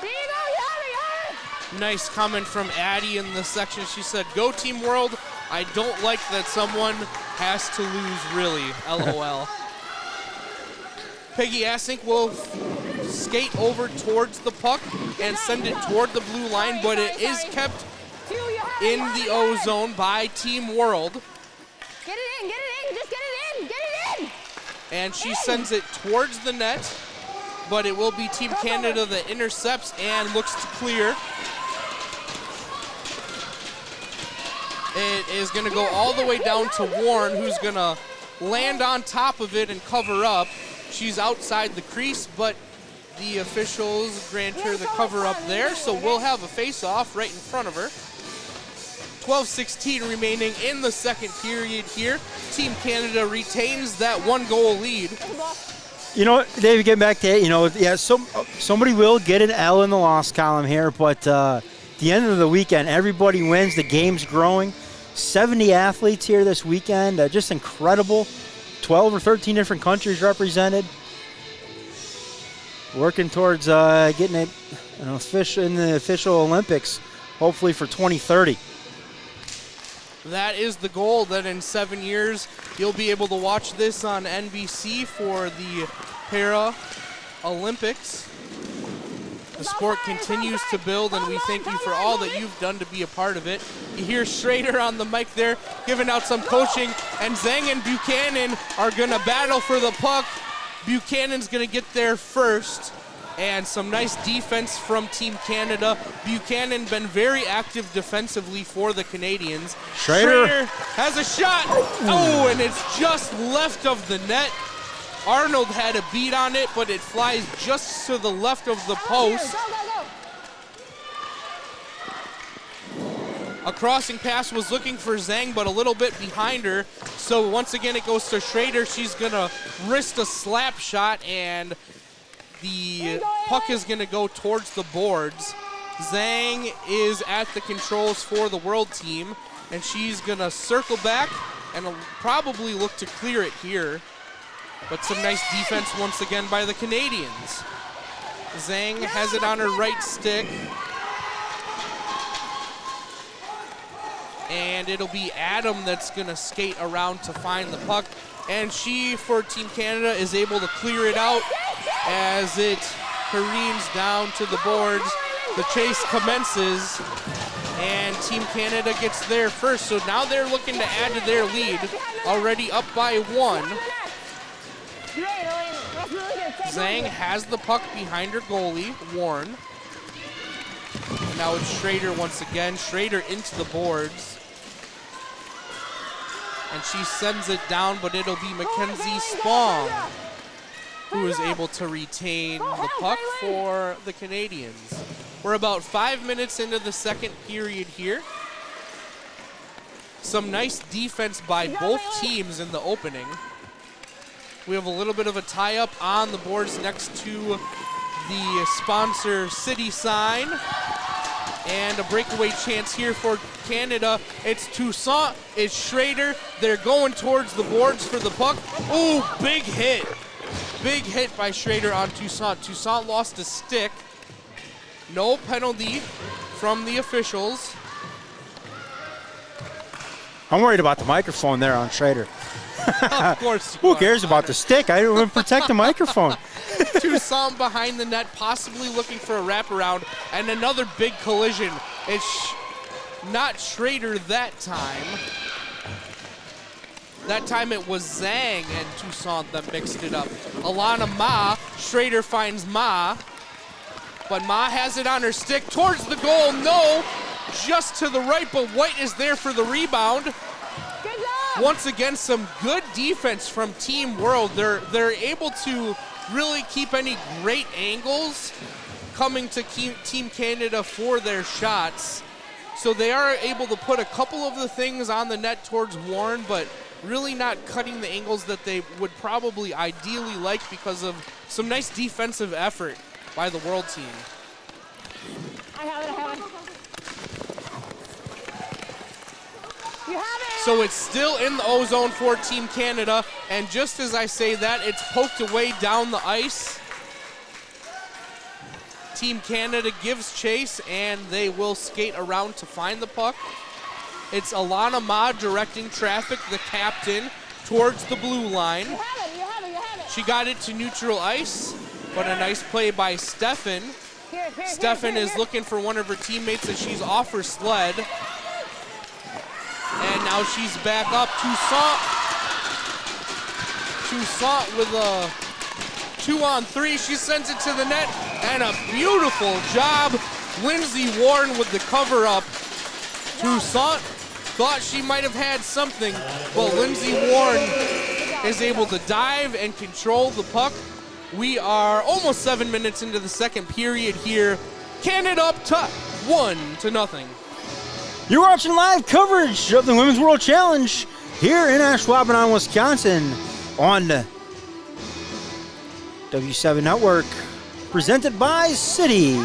There you go. You have it. Nice comment from Addie in the section. She said, "Go Team World. I don't like that someone has to lose, really. LOL." Peggy Assink will skate over towards the puck and send it toward the blue line, but it is kept in the O-zone by Team World. Get it in. Just get it in. Get it in. And she sends it towards the net, but it will be Team Canada that intercepts and looks to clear. It is going to go all the way down to Warren, who's going to land on top of it and cover up. She's outside the crease, but the officials grant her the cover up there, so we'll have a face-off right in front of her. 12:16 remaining in the second period here. Team Canada retains that 1-goal lead. You know, David, getting back to it, you know, yeah, somebody will get an L in the loss column here, but at the end of the weekend, everybody wins. The game's growing. 70 athletes here this weekend, just incredible. 12 or 13 different countries represented. Working towards getting it in the official Olympics, hopefully for 2030. That is the goal, that in 7 years you'll be able to watch this on NBC for the Para Olympics. The sport continues to build, and we thank you for all that you've done to be a part of it. You hear Schrader on the mic there giving out some coaching, and Zhang and Buchanan are going to battle for the puck. Buchanan's going to get there first, and some nice defense from Team Canada. Buchanan been very active defensively for the Canadians. Schrader has a shot. Oh, and it's just left of the net. Arnold had a beat on it, but it flies just to the left of the post. A crossing pass was looking for Zhang, but a little bit behind her. So once again, it goes to Schrader. She's gonna wrist a slap shot, and the puck is gonna go towards the boards. Zhang is at the controls for the world team, and she's gonna circle back and probably look to clear it here. But some nice defense once again by the Canadians. Zhang has it on her right stick. And it'll be Adam that's gonna skate around to find the puck. And she, for Team Canada, is able to clear it out as it careens down to the boards. The chase commences, and Team Canada gets there first. So now they're looking to add to their lead, already up by 1. Zhang has the puck behind her goalie, Warren. Now it's Schrader once again. Schrader into the boards. And she sends it down, but it'll be Mackenzie Spong who is able to retain the puck for the Canadians. We're about 5 minutes into the second period here. Some nice defense by both teams in the opening. We have a little bit of a tie-up on the boards next to the sponsor CITI sign. And a breakaway chance here for Canada. It's Toussaint, it's Schrader. They're going towards the boards for the puck. Ooh, big hit. Big hit by Schrader on Toussaint. Toussaint lost a stick. No penalty from the officials. I'm worried about the microphone there on Schrader. Of course. Who cares about the stick? I didn't even protect the microphone. Toussaint behind the net, possibly looking for a wraparound, and another big collision. It's not Schrader that time. That time it was Zhang and Toussaint that mixed it up. Alana Ma, Schrader finds Ma, but Ma has it on her stick towards the goal. No, just to the right, but White is there for the rebound. Once again, some good defense from Team World. They're able to really keep any great angles coming to Team Canada for their shots. So they are able to put a couple of the things on the net towards Warren, but really not cutting the angles that they would probably ideally like because of some nice defensive effort by the World team. I have it. You have it! So it's still in the O-zone for Team Canada, and just as I say that, it's poked away down the ice. Team Canada gives chase, and they will skate around to find the puck. It's Alana Ma directing traffic, the captain, towards the blue line. You have it. She got it to neutral ice, but a nice play by Stefan. Stefan is looking for one of her teammates as she's off her sled. And now she's back up. Toussaint with a 2-on-3. She sends it to the net, and a beautiful job. Lindsay Warren with the cover up. Toussaint thought she might have had something, but Lindsay Warren is able to dive and control the puck. We are almost 7 minutes into the second period here. Canada up top, 1-0. You're watching live coverage of the Women's World Challenge here in Ashwaubenon, Wisconsin on W7 Network, presented by CITI.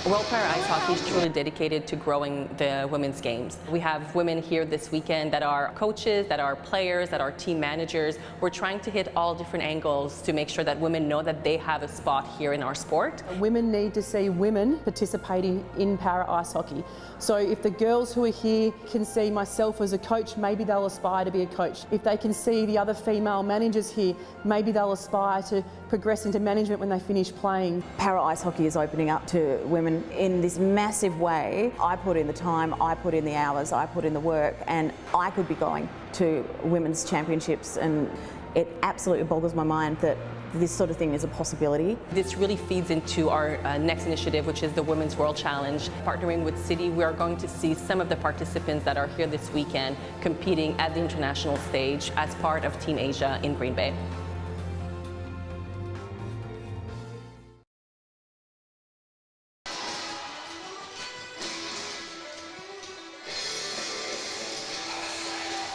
World Para Ice Hockey is truly dedicated to growing the women's games. We have women here this weekend that are coaches, that are players, that are team managers. We're trying to hit all different angles to make sure that women know that they have a spot here in our sport. Women need to see women participating in para ice hockey. So if the girls who are here can see myself as a coach, maybe they'll aspire to be a coach. If they can see the other female managers here, maybe they'll aspire to progress into management when they finish playing. Para ice hockey is opening up to women in this massive way. I put in the time, I put in the hours, I put in the work, and I could be going to women's championships, and it absolutely boggles my mind that this sort of thing is a possibility. This really feeds into our next initiative, which is the Women's World Challenge. Partnering with CITI, we are going to see some of the participants that are here this weekend competing at the international stage as part of Team Asia in Green Bay.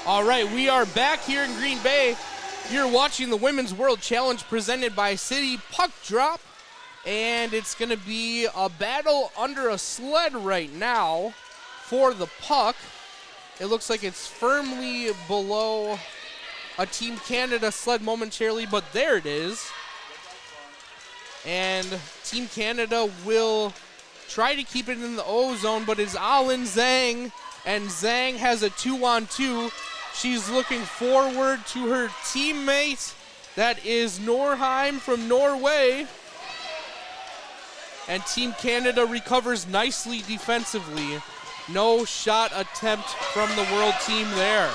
All right, we are back here in Green Bay. You're watching the Women's World Challenge presented by CITI Puck Drop, and it's going to be a battle under a sled right now for the puck. It looks like it's firmly below a Team Canada sled momentarily, but there it is. And Team Canada will try to keep it in the O zone, but it's Alin Zhang, and Zhang has a 2-on-2. She's looking forward to her teammate. That is Norheim from Norway. And Team Canada recovers nicely defensively. No shot attempt from the world team there.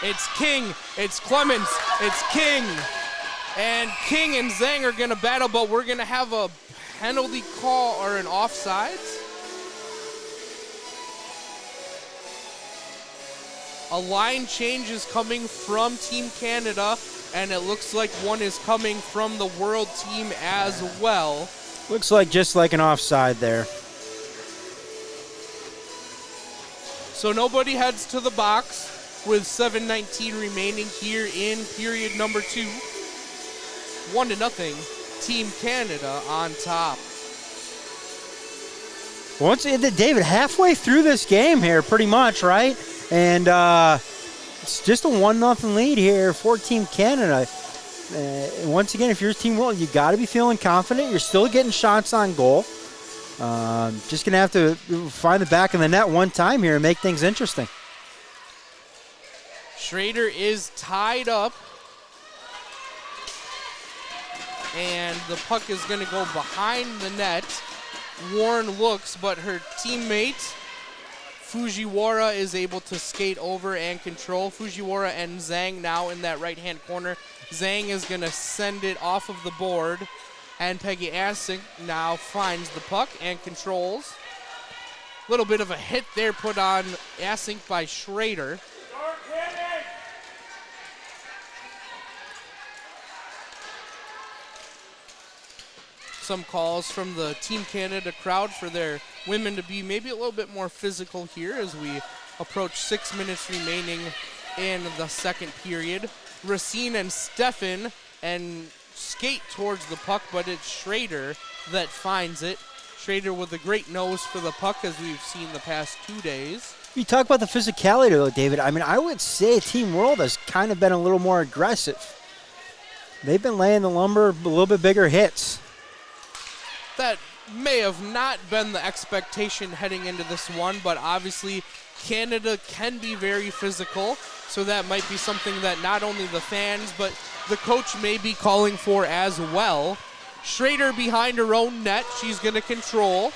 It's King, it's Clemens, it's King. And King and Zhang are gonna battle, but we're gonna have a penalty call or an offsides. A line change is coming from Team Canada, and it looks like one is coming from the world team as well. Looks like just like an offside there. So nobody heads to the box with 7:19 remaining here in period number 2. 1-0, Team Canada on top. Once David, halfway through this game here, pretty much, right? And it's just a 1-0 lead here for Team Canada. Once again, if you're Team World, you got to be feeling confident. You're still getting shots on goal. Just going to have to find the back of the net one time here and make things interesting. Schrader is tied up. And the puck is going to go behind the net. Warren looks, but her teammate Fujiwara is able to skate over and control. Fujiwara and Zhang now in that right-hand corner. Zhang is going to send it off of the board, and Peggy Asink now finds the puck and controls. Little bit of a hit there put on Asink by Schrader. Some calls from the Team Canada crowd for their women to be maybe a little bit more physical here as we approach 6 minutes remaining in the second period. Racine and Steffen and skate towards the puck, but it's Schrader that finds it. Schrader with a great nose for the puck, as we've seen the past 2 days. You talk about the physicality, though, David. I mean, I would say Team World has kind of been a little more aggressive. They've been laying the lumber, a little bit bigger hits. That may have not been the expectation heading into this one, but obviously Canada can be very physical, so that might be something that not only the fans, but the coach may be calling for as well. Schrader behind her own net, she's going to control,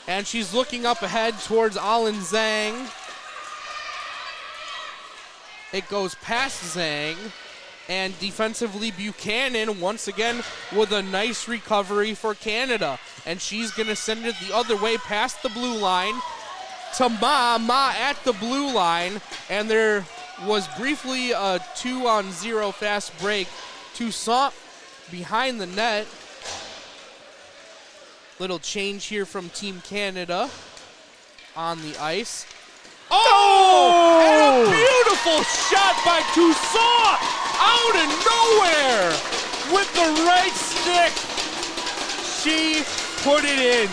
and she's looking up ahead towards Alin Zhang. It goes past Zhang. And defensively, Buchanan, once again, with a nice recovery for Canada. And she's going to send it the other way past the blue line to Ma at the blue line. And there was briefly a 2-on-0 fast break. Toussaint behind the net. Little change here from Team Canada on the ice. Oh! And a beautiful shot by Toussaint! Out of nowhere with the right stick. She put it in.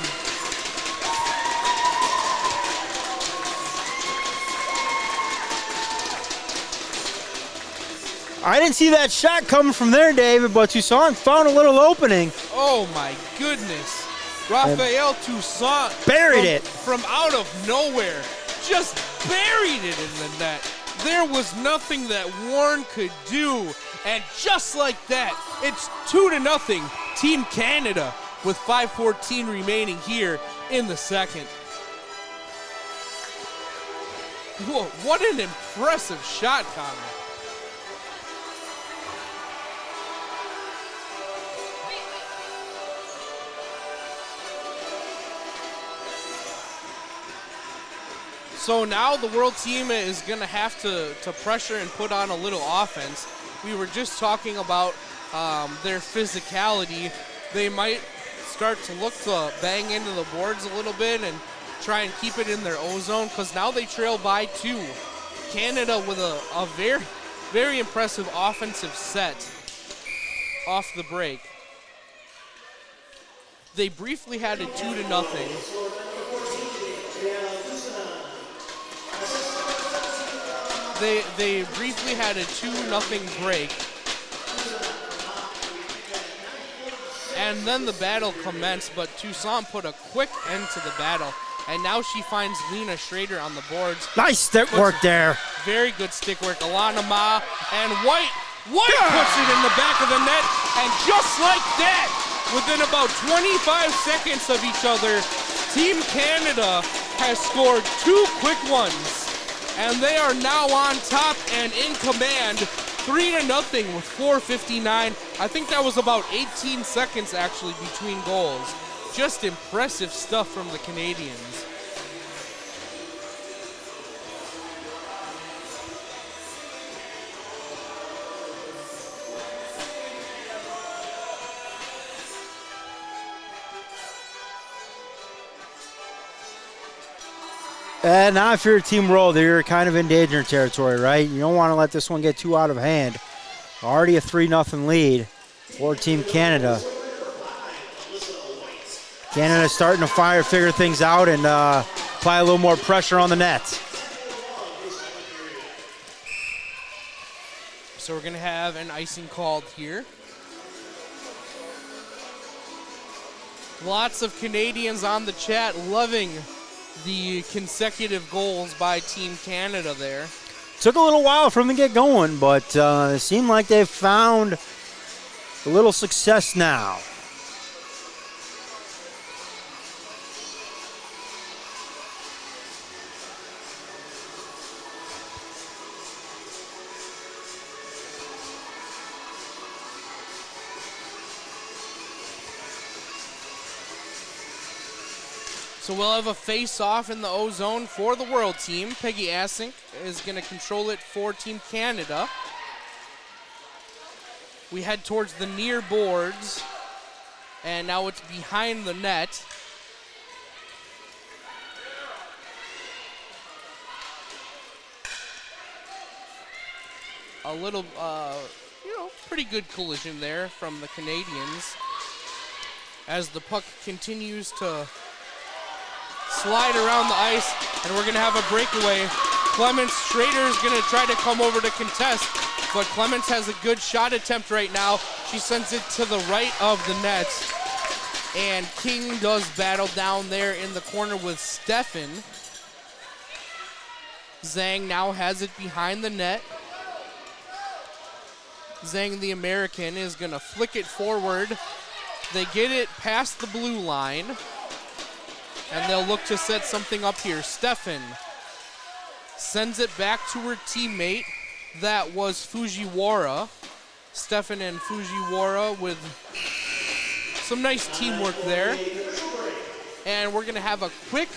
I didn't see that shot coming from there, David, but Toussaint found a little opening. Oh my goodness. Raphael Toussaint buried it from out of nowhere. Just buried it in the net. There was nothing that Warren could do. And just like that, it's 2-0 Team Canada with 5:14 remaining here in the second. Whoa, what an impressive shot, Connor. So now the world team is going to have to pressure and put on a little offense. We were just talking about their physicality. They might start to look to bang into the boards a little bit and try and keep it in their O-zone, because now they trail by 2. Canada with a very, very impressive offensive set off the break. They briefly had a 2-0. They briefly had a 2-0 break. And then the battle commenced, but Toussaint put a quick end to the battle. And now she finds Lena Schrader on the boards. Nice stick work there. Very good stick work. Alana Ma and White puts it in the back of the net. And just like that, within about 25 seconds of each other, Team Canada has scored 2 quick ones. And they are now on top and in command, 3-0 with 4:59. I think that was about 18 seconds actually between goals. Just impressive stuff from the Canadians. And now if you're a Team World, you're kind of in danger territory, right? You don't want to let this one get too out of hand. Already a 3-0 lead for Team Canada. Canada starting to figure things out and apply a little more pressure on the net. So we're going to have an icing called here. Lots of Canadians on the chat loving the consecutive goals by Team Canada there. Took a little while for them to get going, but it seemed like they've found a little success now. So we'll have a face-off in the O-zone for the world team. Peggy Asink is going to control it for Team Canada. We head towards the near boards, and now it's behind the net. A little, pretty good collision there from the Canadians as the puck continues to slide around the ice, and we're going to have a breakaway. Clements Schrader is going to try to come over to contest, but Clements has a good shot attempt right now. She sends it to the right of the net, and King does battle down there in the corner with Steffen. Zhang now has it behind the net. Zhang, the American, is going to flick it forward. They get it past the blue line, and they'll look to set something up here. Steffen sends it back to her teammate. That was Fujiwara. Steffen and Fujiwara with some nice teamwork there. And we're going to have a quick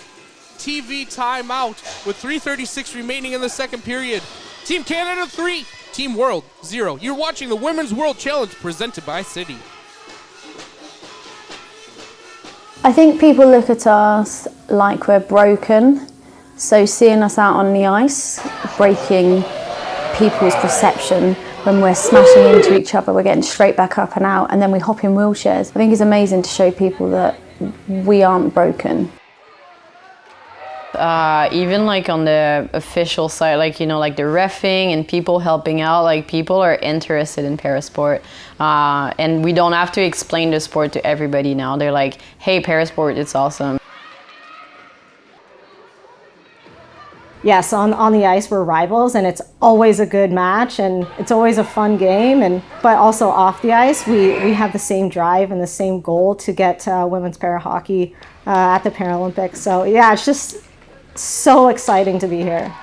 TV timeout with 3:36 remaining in the second period. Team Canada 3, Team World 0. You're watching the Women's World Challenge presented by CITI. I think people look at us like we're broken, so seeing us out on the ice, breaking people's perception when we're smashing into each other, we're getting straight back up and out, and then we hop in wheelchairs. I think it's amazing to show people that we aren't broken. Even like on the official side, like, you know, like the reffing and people helping out, like people are interested in parasport. And we don't have to explain the sport to everybody now. They're like, hey, parasport, it's awesome. Yes, on the ice we're rivals, and it's always a good match, and it's always a fun game. But also off the ice, we have the same drive and the same goal to get women's para hockey at the Paralympics. So yeah, it's just so exciting to be here.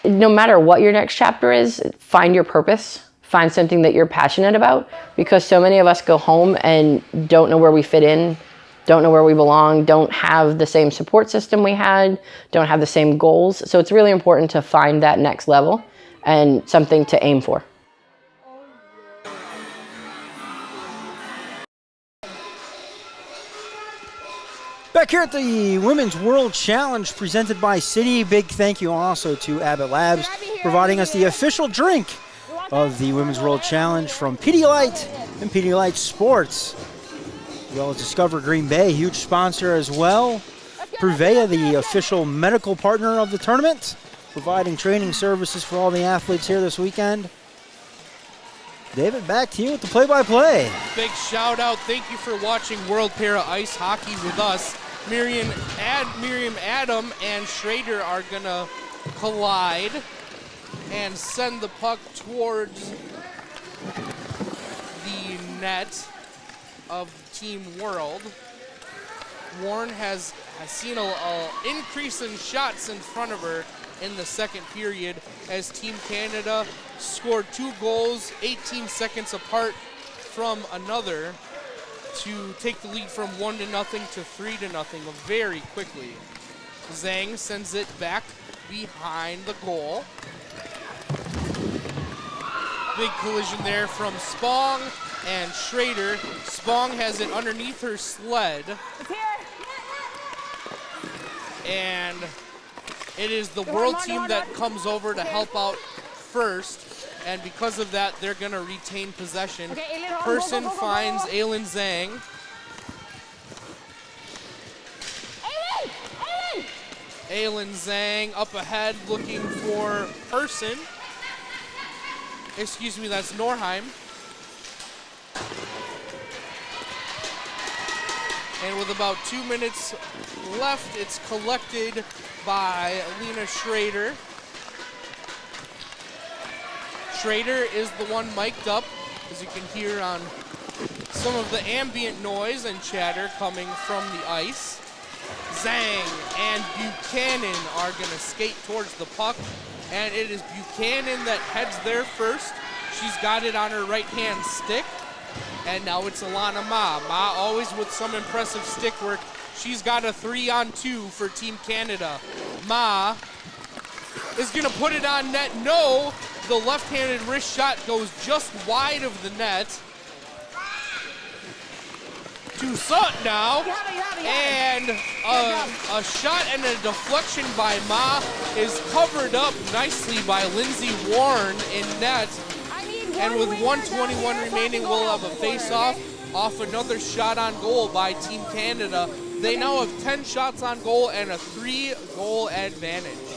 No matter what your next chapter is, find your purpose. Find something that you're passionate about, because so many of us go home and don't know where we fit in, don't know where we belong, don't have the same support system we had, don't have the same goals. So it's really important to find that next level and something to aim for. Back here at the Women's World Challenge presented by CITI, big thank you also to Abbott Labs providing us the official drink of the Women's World Challenge from Pedialyte and Pedialyte Sports, as well as Discover Green Bay, huge sponsor as well. Prevea, the official medical partner of the tournament, providing training services for all the athletes here this weekend. David, back to you with the play-by-play. Big shout out. Thank you for watching World Para Ice Hockey with us. Miriam, Adam, and Schrader are going to collide and send the puck towards the net of Team World. Warren has seen an increase in shots in front of her in the second period as Team Canada scored 2 goals 18 seconds apart from another to take the lead from 1-0 to 3-0 very quickly. Zhang sends it back behind the goal. Big collision there from Spong and Schrader. Spong has it underneath her sled. And it is the world team that comes over to help out first. And because of that, they're going to retain possession. Person finds Aylin Zhang. Aylin Zhang up ahead looking for Person. Excuse me, that's Norheim. And with about 2 minutes left, it's collected by Lena Schrader. Schrader is the one mic'd up, as you can hear on some of the ambient noise and chatter coming from the ice. Zhang and Buchanan are going to skate towards the puck, and it is Buchanan that heads there first. She's got it on her right-hand stick, and now it's Alana Ma. Ma always with some impressive stick work. She's got a 3-on-2 for Team Canada. Ma is going to put it on net. No! The left-handed wrist shot goes just wide of the net. Toussaint now, and a shot and a deflection by Ma is covered up nicely by Lindsay Warren in net. And with 1:21 remaining, we'll have a face-off off another shot on goal by Team Canada. They now have 10 shots on goal and a 3-goal advantage.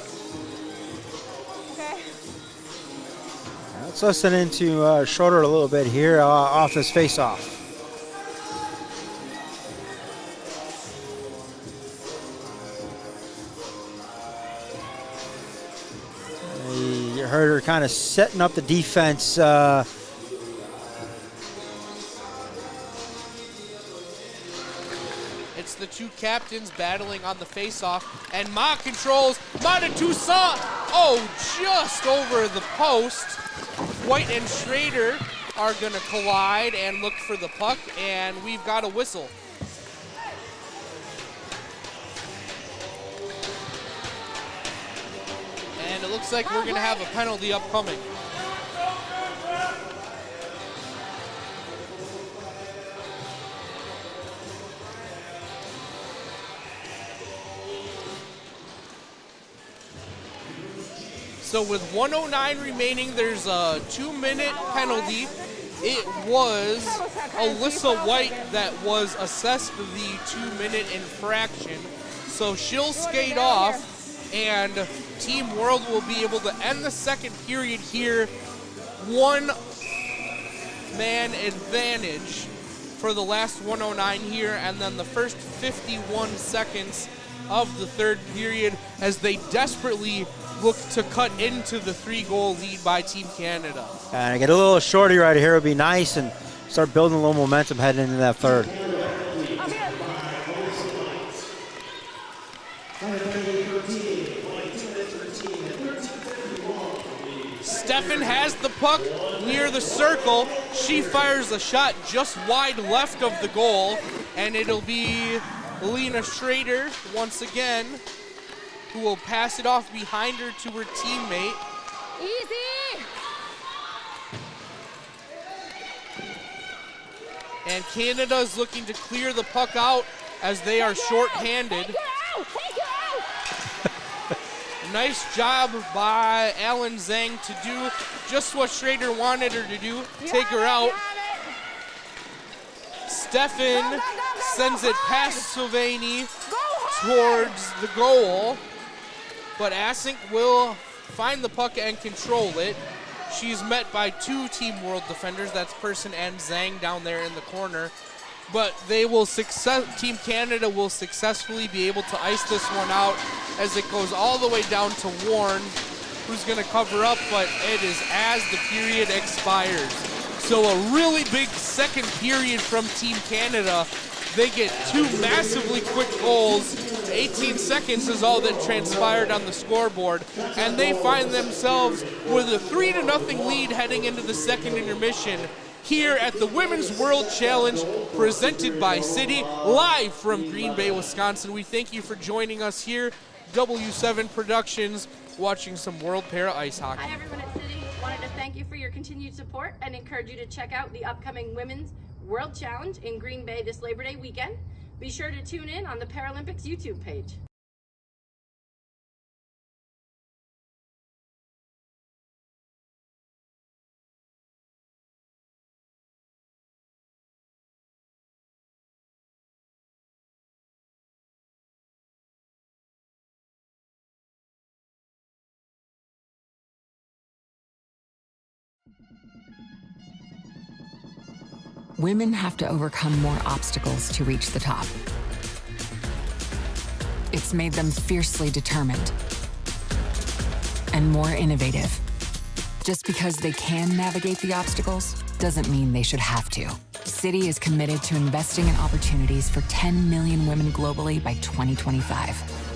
Let's listen into Schroeder a little bit here off this face-off. You heard her kind of setting up the defense. It's the two captains battling on the face-off, and Ma controls. Ma to Toussaint. Oh, just over the post. White and Schrader are going to collide and look for the puck, and we've got a whistle. And it looks like we're going to have a penalty upcoming. So with 1:09 remaining, there's a 2-minute penalty. It was Alyssa White that was assessed the 2-minute infraction. So she'll skate off, and Team World will be able to end the second period here. 1-man advantage for the last 1:09 here, and then the first 51 seconds of the third period as they desperately look to cut into the 3-goal lead by Team Canada. And get a little shorty right here would be nice and start building a little momentum heading into that third. Stefan has the puck near the circle. She fires a shot just wide left of the goal. And it'll be Lena Schrader once again who will pass it off behind her to her teammate. Easy! And Canada is looking to clear the puck out as they are short-handed. Take her out! Take her out! Nice job by Alan Zhang to do just what Schrader wanted her to do, take her out. Stefan sends it past Sylvani towards the goal, but Asink will find the puck and control it. She's met by two Team World defenders, that's Person and Zhang down there in the corner. But they will Team Canada will successfully be able to ice this one out as it goes all the way down to Warren, who's gonna cover up, but it is as the period expires. So a really big second period from Team Canada. They get two massively quick goals. 18 seconds is all that transpired on the scoreboard, and they find themselves with a 3-0 lead heading into the second intermission here at the Women's World Challenge presented by CITI, live from Green Bay, Wisconsin. We thank you for joining us here, W7 Productions, watching some World Para Ice Hockey. Hi everyone at CITI. Wanted to thank you for your continued support and encourage you to check out the upcoming Women's World Challenge in Green Bay this Labor Day weekend. Be sure to tune in on the Paralympics YouTube page. Women have to overcome more obstacles to reach the top. It's made them fiercely determined and more innovative. Just because they can navigate the obstacles doesn't mean they should have to. CITI is committed to investing in opportunities for 10 million women globally by 2025.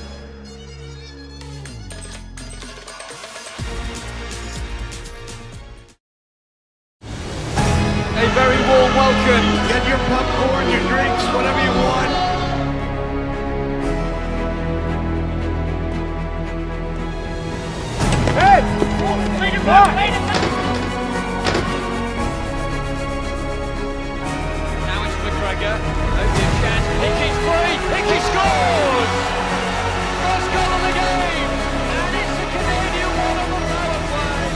A very warm welcome. Get your popcorn, your drinks, whatever you want. Hey! Now it's McGregor. Open chance. Hickey's free. Hickey scores! First goal of the game. And it's the Canadian one on the power play.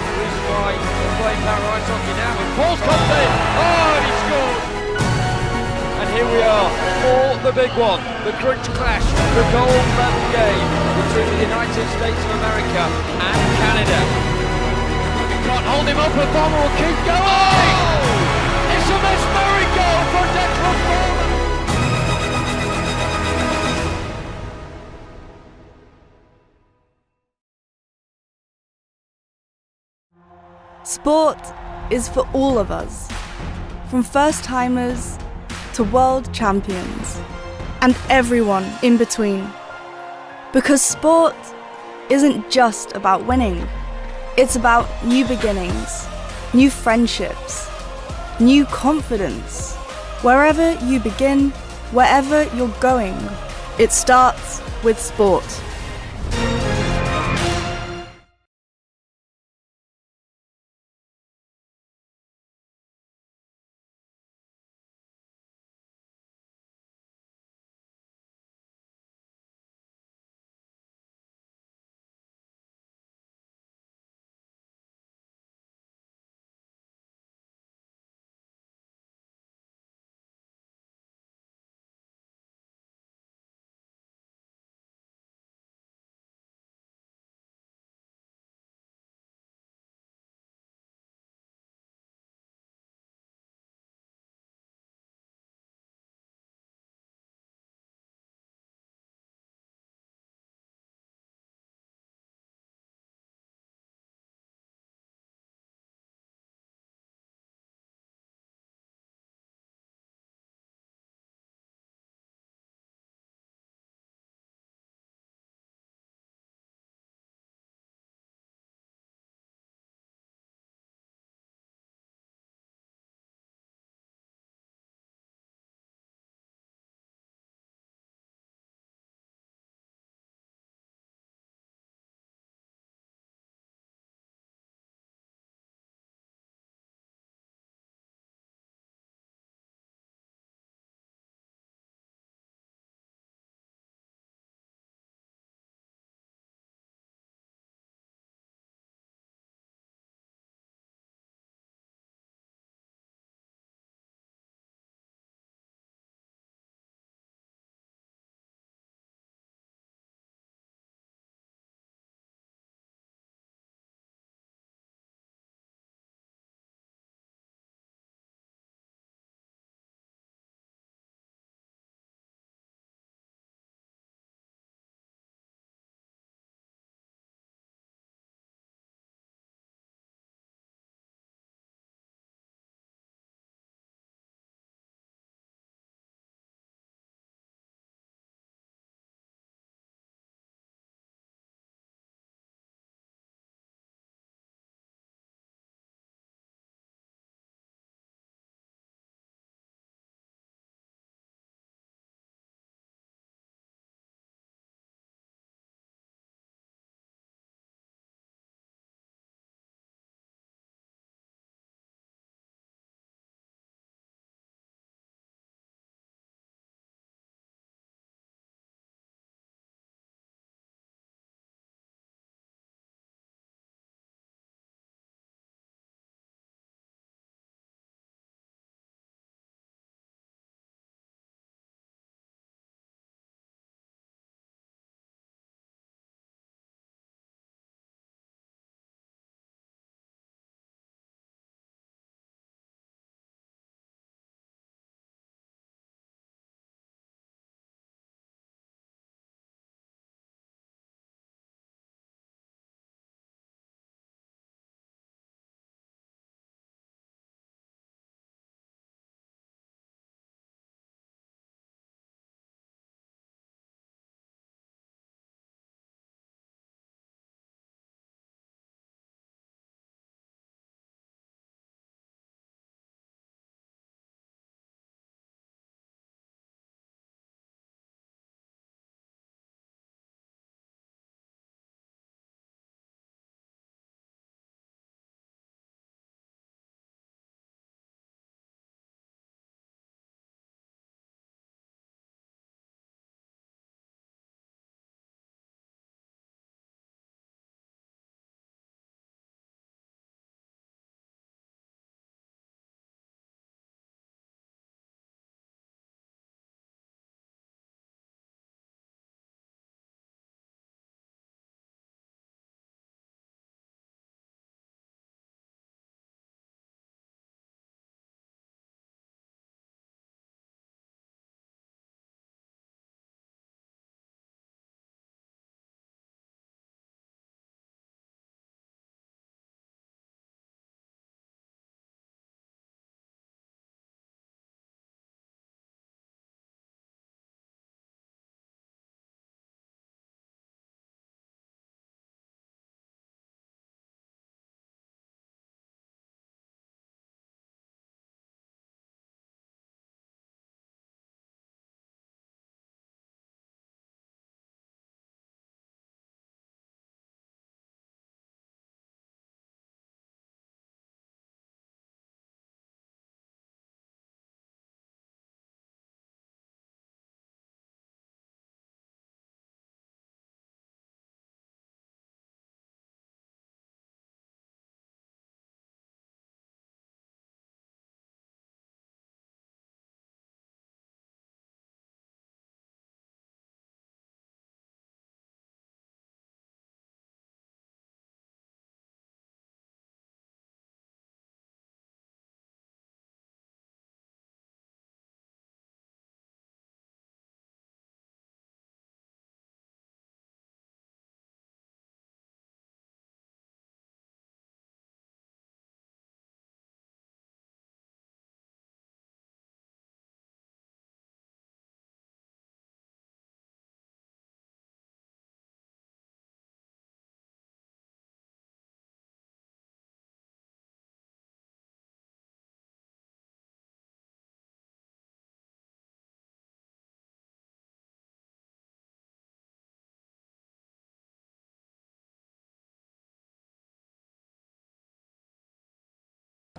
The reason why we're playing power ice hockey now. And Paul's comes in. Oh, and he scored. And here we are for the big one. The crunch clash. The gold medal game between the United States of America and Canada. Can't hold him up, and Bomber will keep going! Oh! It's a mesmeric goal for Declan Bomber! Sport is for all of us, from first-timers to world champions, and everyone in between. Because sport isn't just about winning, it's about new beginnings, new friendships, new confidence. Wherever you begin, wherever you're going, it starts with sport.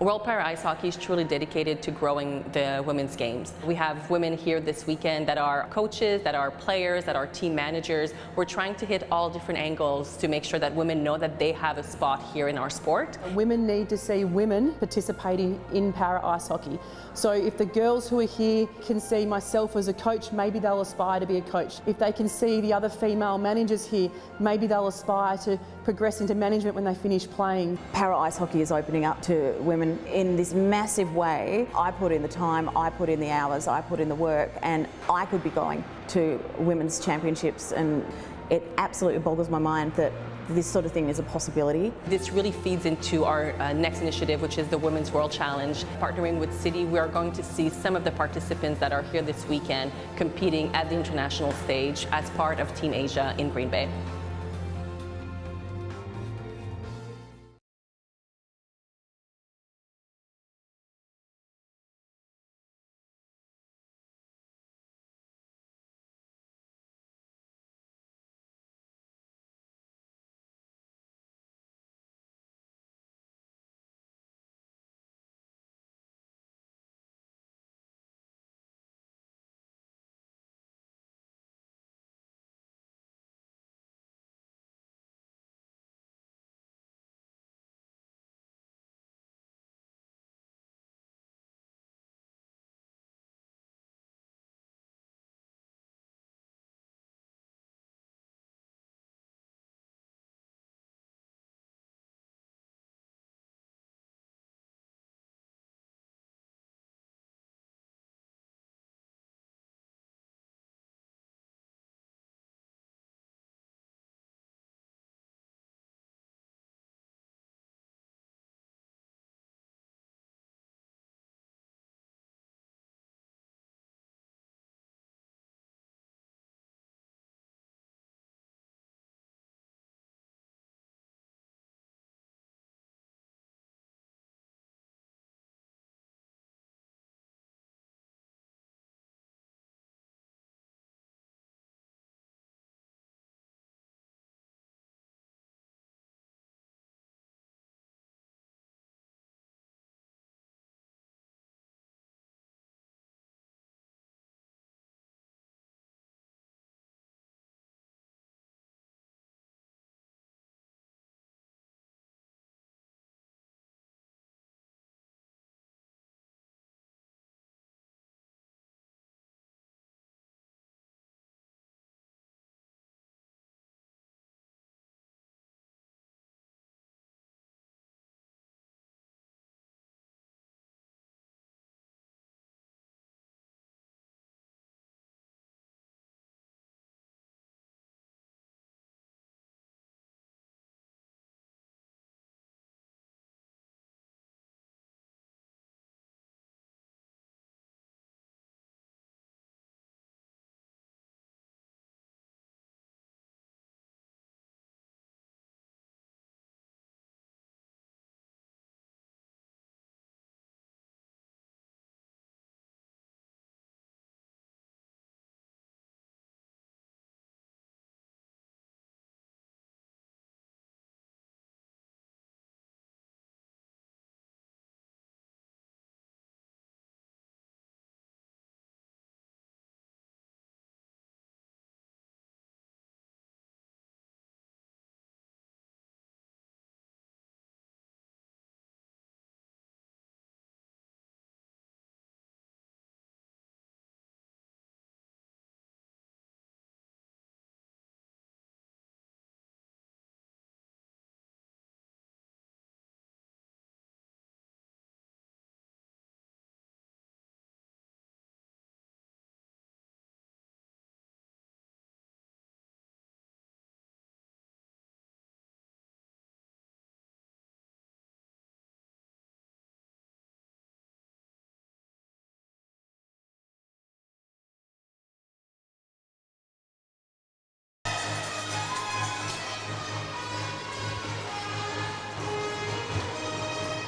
World Para Ice Hockey is truly dedicated to growing the women's games. We have women here this weekend that are coaches, that are players, that are team managers. We're trying to hit all different angles to make sure that women know that they have a spot here in our sport. Women need to see women participating in para ice hockey. So if the girls who are here can see myself as a coach, maybe they'll aspire to be a coach. If they can see the other female managers here, maybe they'll aspire to progress into management when they finish playing. Para ice hockey is opening up to women in this massive way. I put in the time, I put in the hours, I put in the work, and I could be going to women's championships, and it absolutely boggles my mind that this sort of thing is a possibility. This really feeds into our next initiative, which is the Women's World Challenge. Partnering with CITI, we are going to see some of the participants that are here this weekend competing at the international stage as part of Team Asia in Green Bay.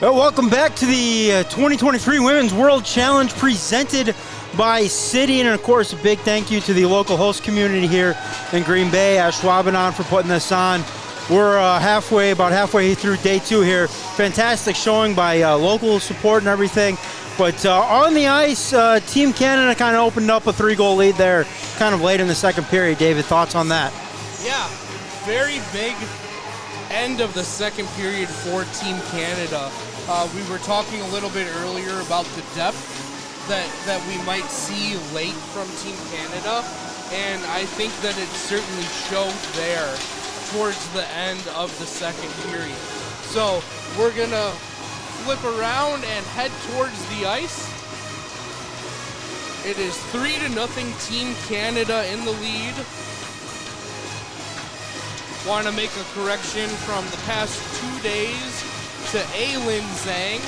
Well, welcome back to the 2023 Women's World Challenge presented by CITI, and of course a big thank you to the local host community here in Green Bay, Ashwaubenon, for putting this on. we're about halfway through day 2 here. Fantastic showing by local support and everything. But on the ice, Team Canada kind of opened up a 3-goal lead there kind of late in the second period. David, thoughts on that? Yeah, very big end of the second period for Team Canada. We were talking a little bit earlier about the depth that we might see late from Team Canada, and I think that it certainly showed there towards the end of the second period. So we're going to flip around and head towards the ice. It is 3-0 Team Canada in the lead. Want to make a correction from the past 2 days to Aylin Zhang.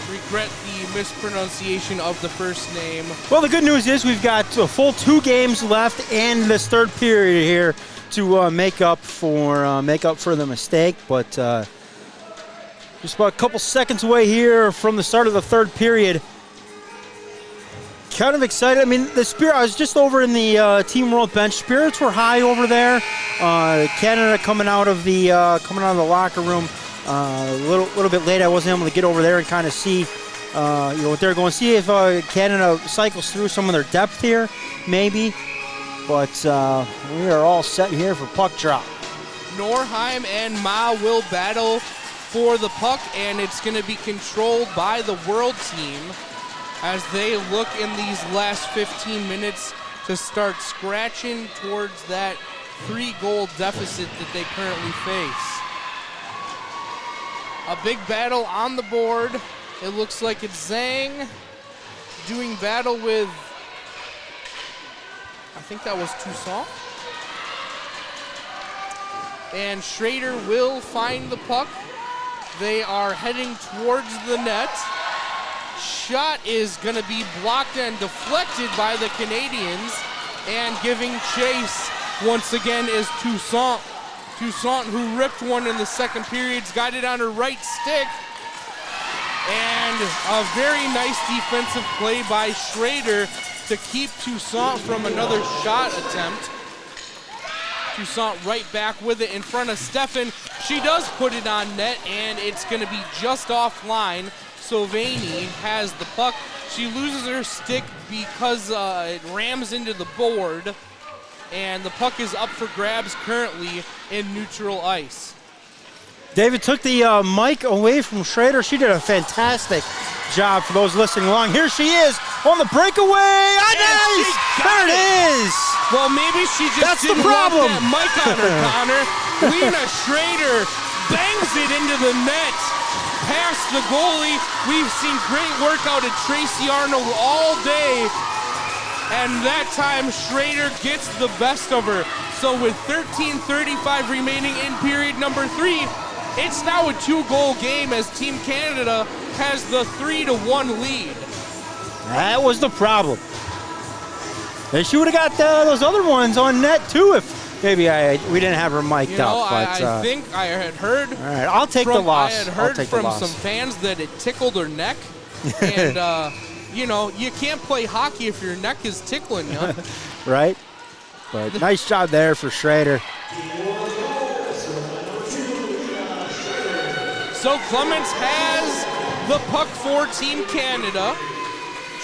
Regret the mispronunciation of the first name. Well, the good news is we've got a full 2 games left and this third period here to make up for the mistake. But just about a couple seconds away here from the start of the third period. Kind of excited. I mean, the spirit. I was just over in the Team World bench. Spirits were high over there. Canada coming out of the locker room a little bit late. I wasn't able to get over there and kind of see what they're going. See if Canada cycles through some of their depth here, maybe. But we are all set here for puck drop. Norheim and Ma will battle for the puck, and it's going to be controlled by the World team as they look in these last 15 minutes to start scratching towards that 3-goal deficit that they currently face. A big battle on the board. It looks like it's Zhang doing battle with, I think that was Toussaint. And Schrader will find the puck. They are heading towards the net. Shot is going to be blocked and deflected by the Canadians, and giving chase once again is Toussaint. Toussaint, who ripped one in the second period, got it on her right stick, and a very nice defensive play by Schrader to keep Toussaint from another shot attempt. Toussaint right back with it in front of Stefan. She does put it on net, and it's going to be just offline. Sylvanie has the puck. She loses her stick because it rams into the board, and the puck is up for grabs currently in neutral ice. David took the mic away from Schrader. She did a fantastic job for those listening along. Here she is on the breakaway. Nice! There it is. Well, maybe she just didn't want that mic on her, Connor. Lena Schrader bangs it into the net. Past the goalie. We've seen great work out of Tracy Arnold all day, and that time Schrader gets the best of her. So with 13:35 remaining in period number 3, it's now a 2-goal game as Team Canada has the 3-1 lead. That was the problem. And she would have got those other ones on net too if maybe we didn't have her mic'd up. But I think I had heard. All right, I'll take the loss. I had heard from some fans that it tickled her neck, and you can't play hockey if your neck is tickling you. Right. But nice job there for Schrader. So Clements has the puck for Team Canada.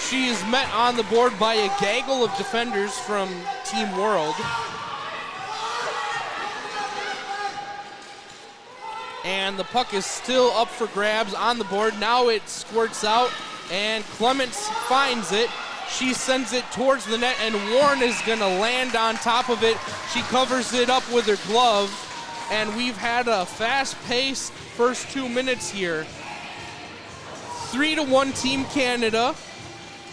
She is met on the board by a gaggle of defenders from Team World. And the puck is still up for grabs on the board. Now it squirts out, and Clements finds it. She sends it towards the net, and Warren is going to land on top of it. She covers it up with her glove, and we've had a fast-paced first 2 minutes here. 3-1 Team Canada.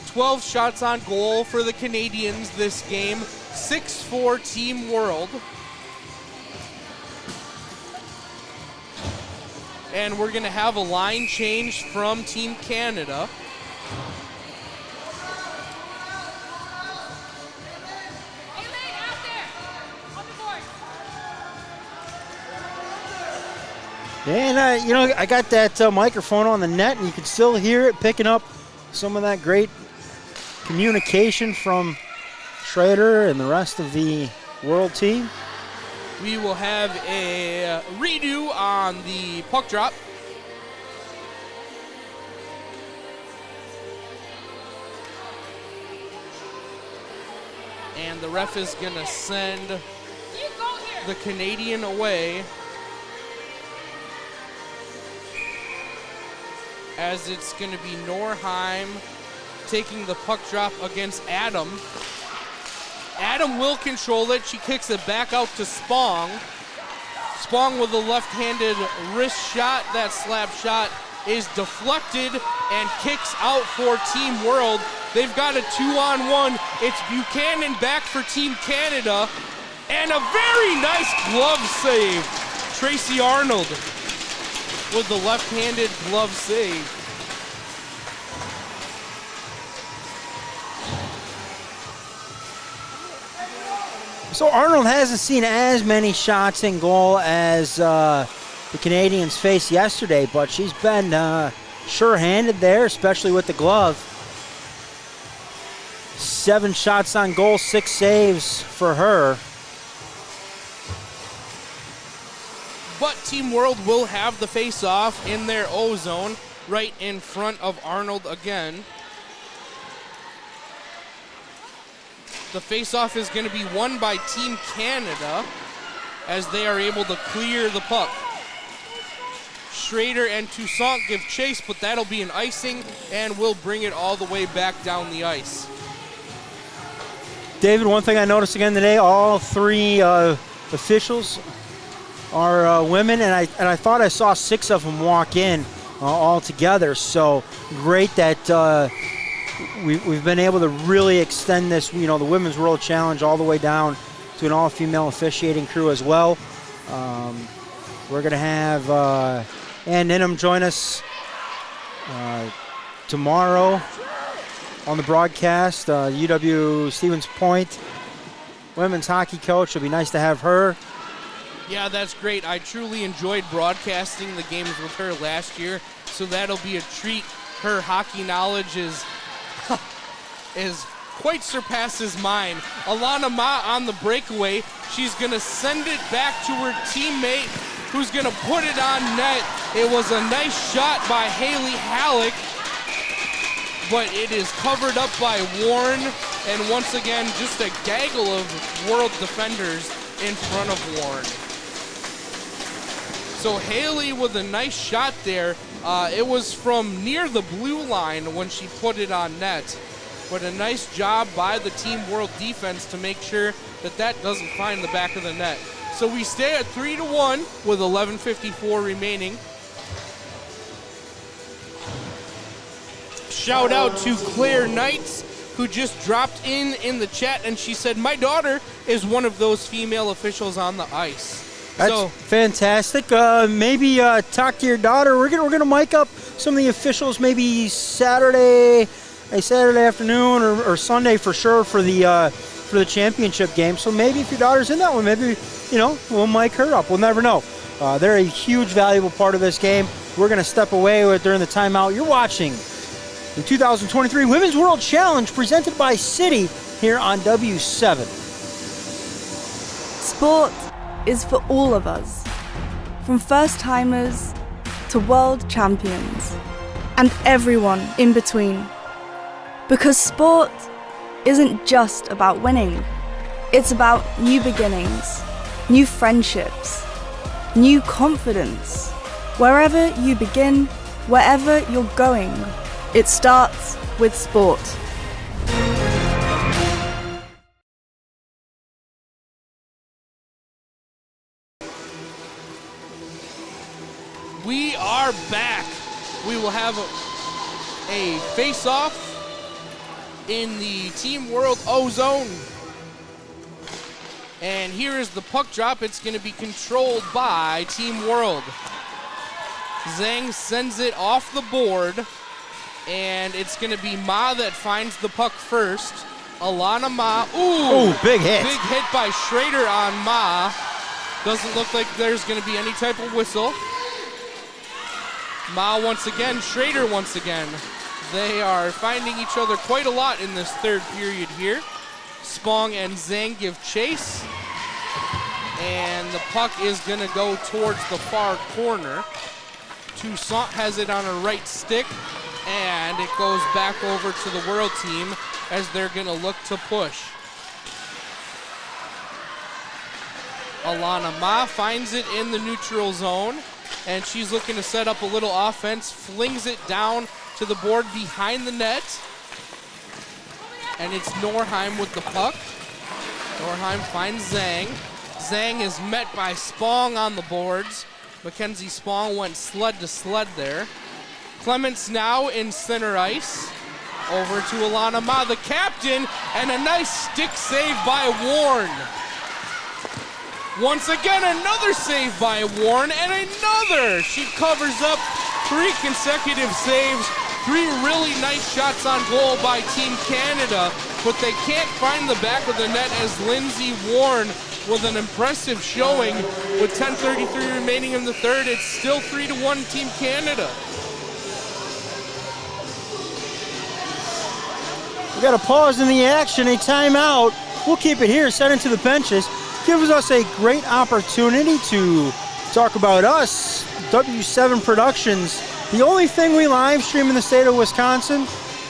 12 shots on goal for the Canadians this game. 6-4 Team World. And we're going to have a line change from Team Canada. And, I got that microphone on the net, and you can still hear it picking up some of that great communication from Schrader and the rest of the world team. We will have a redo on the puck drop. And the ref is going to send the Canadian away, as it's going to be Norheim taking the puck drop against Adam. Adam will control it. She kicks it back out to Spong. Spong with a left-handed wrist shot. That slap shot is deflected and kicks out for Team World. They've got a 2-on-1. It's Buchanan back for Team Canada. And a very nice glove save. Tracy Arnold with the left-handed glove save. So Arnold hasn't seen as many shots in goal as the Canadians faced yesterday, but she's been sure-handed there, especially with the glove. 7 shots on goal, 6 saves for her. But Team World will have the face-off in their O-zone right in front of Arnold again. The face-off is going to be won by Team Canada as they are able to clear the puck. Schrader and Toussaint give chase, but that'll be an icing and will bring it all the way back down the ice. David, one thing I noticed again today, all 3 officials are women, and I thought I saw 6 of them walk in all together. So great that we've been able to really extend this, the Women's World Challenge all the way down to an all-female officiating crew as well. We're going to have Ann Ninham join us tomorrow on the broadcast. UW Stevens Point women's hockey coach. It'll be nice to have her. Yeah, that's great. I truly enjoyed broadcasting the games with her last year, so that'll be a treat. Her hockey knowledge is quite surpasses mine. Alana Ma on the breakaway. She's going to send it back to her teammate, who's going to put it on net. It was a nice shot by Haley Halleck, but it is covered up by Warren, and once again, just a gaggle of World defenders in front of Warren. So Haley with a nice shot there. It was from near the blue line when she put it on net. But a nice job by the Team World defense to make sure that doesn't find the back of the net. So we stay at 3-1 with 11:54 remaining. Shout out to Claire Knights, who just dropped in the chat, and she said, my daughter is one of those female officials on the ice. That's fantastic. Maybe talk to your daughter. We're gonna mic up some of the officials maybe Saturday afternoon or Sunday for sure for the championship game. So maybe if your daughter's in that one, maybe we'll mic her up. We'll never know. They're a huge, valuable part of this game. We're gonna step away during the timeout. You're watching the 2023 Women's World Challenge presented by CITI here on W7. Sport is for all of us, from first-timers to world champions, and everyone in between. Because sport isn't just about winning, it's about new beginnings, new friendships, new confidence. Wherever you begin, wherever you're going, it starts with sport. We are back. We will have a face-off in the Team World O-Zone. And here is the puck drop. It's going to be controlled by Team World. Zhang sends it off the board, and it's going to be Ma that finds the puck first. Alana Ma. Ooh, big hit. Big hit by Schrader on Ma. Doesn't look like there's going to be any type of whistle. Ma once again, Schrader once again. They are finding each other quite a lot in this third period here. Spong and Zhang give chase. And the puck is going to go towards the far corner. Toussaint has it on her right stick, and it goes back over to the World team as they're going to look to push. Alana Ma finds it in the neutral zone, and she's looking to set up a little offense, flings it down to the board behind the net, and it's Norheim with the puck. Norheim finds Zhang. Zhang is met by Spong on the boards. Mackenzie Spong went sled to sled there. Clements now in center ice. Over to Alana Ma, the captain, and a nice stick save by Warren. Once again, another save by Warren, and another! She covers up 3 consecutive saves, 3 really nice shots on goal by Team Canada, but they can't find the back of the net as Lindsay Warren with an impressive showing. With 10:33 remaining in the third, it's still 3-1 Team Canada. We got a pause in the action, a timeout. We'll keep it here, set into the benches. Gives us a great opportunity to talk about us, W7 Productions. The only thing we live stream in the state of Wisconsin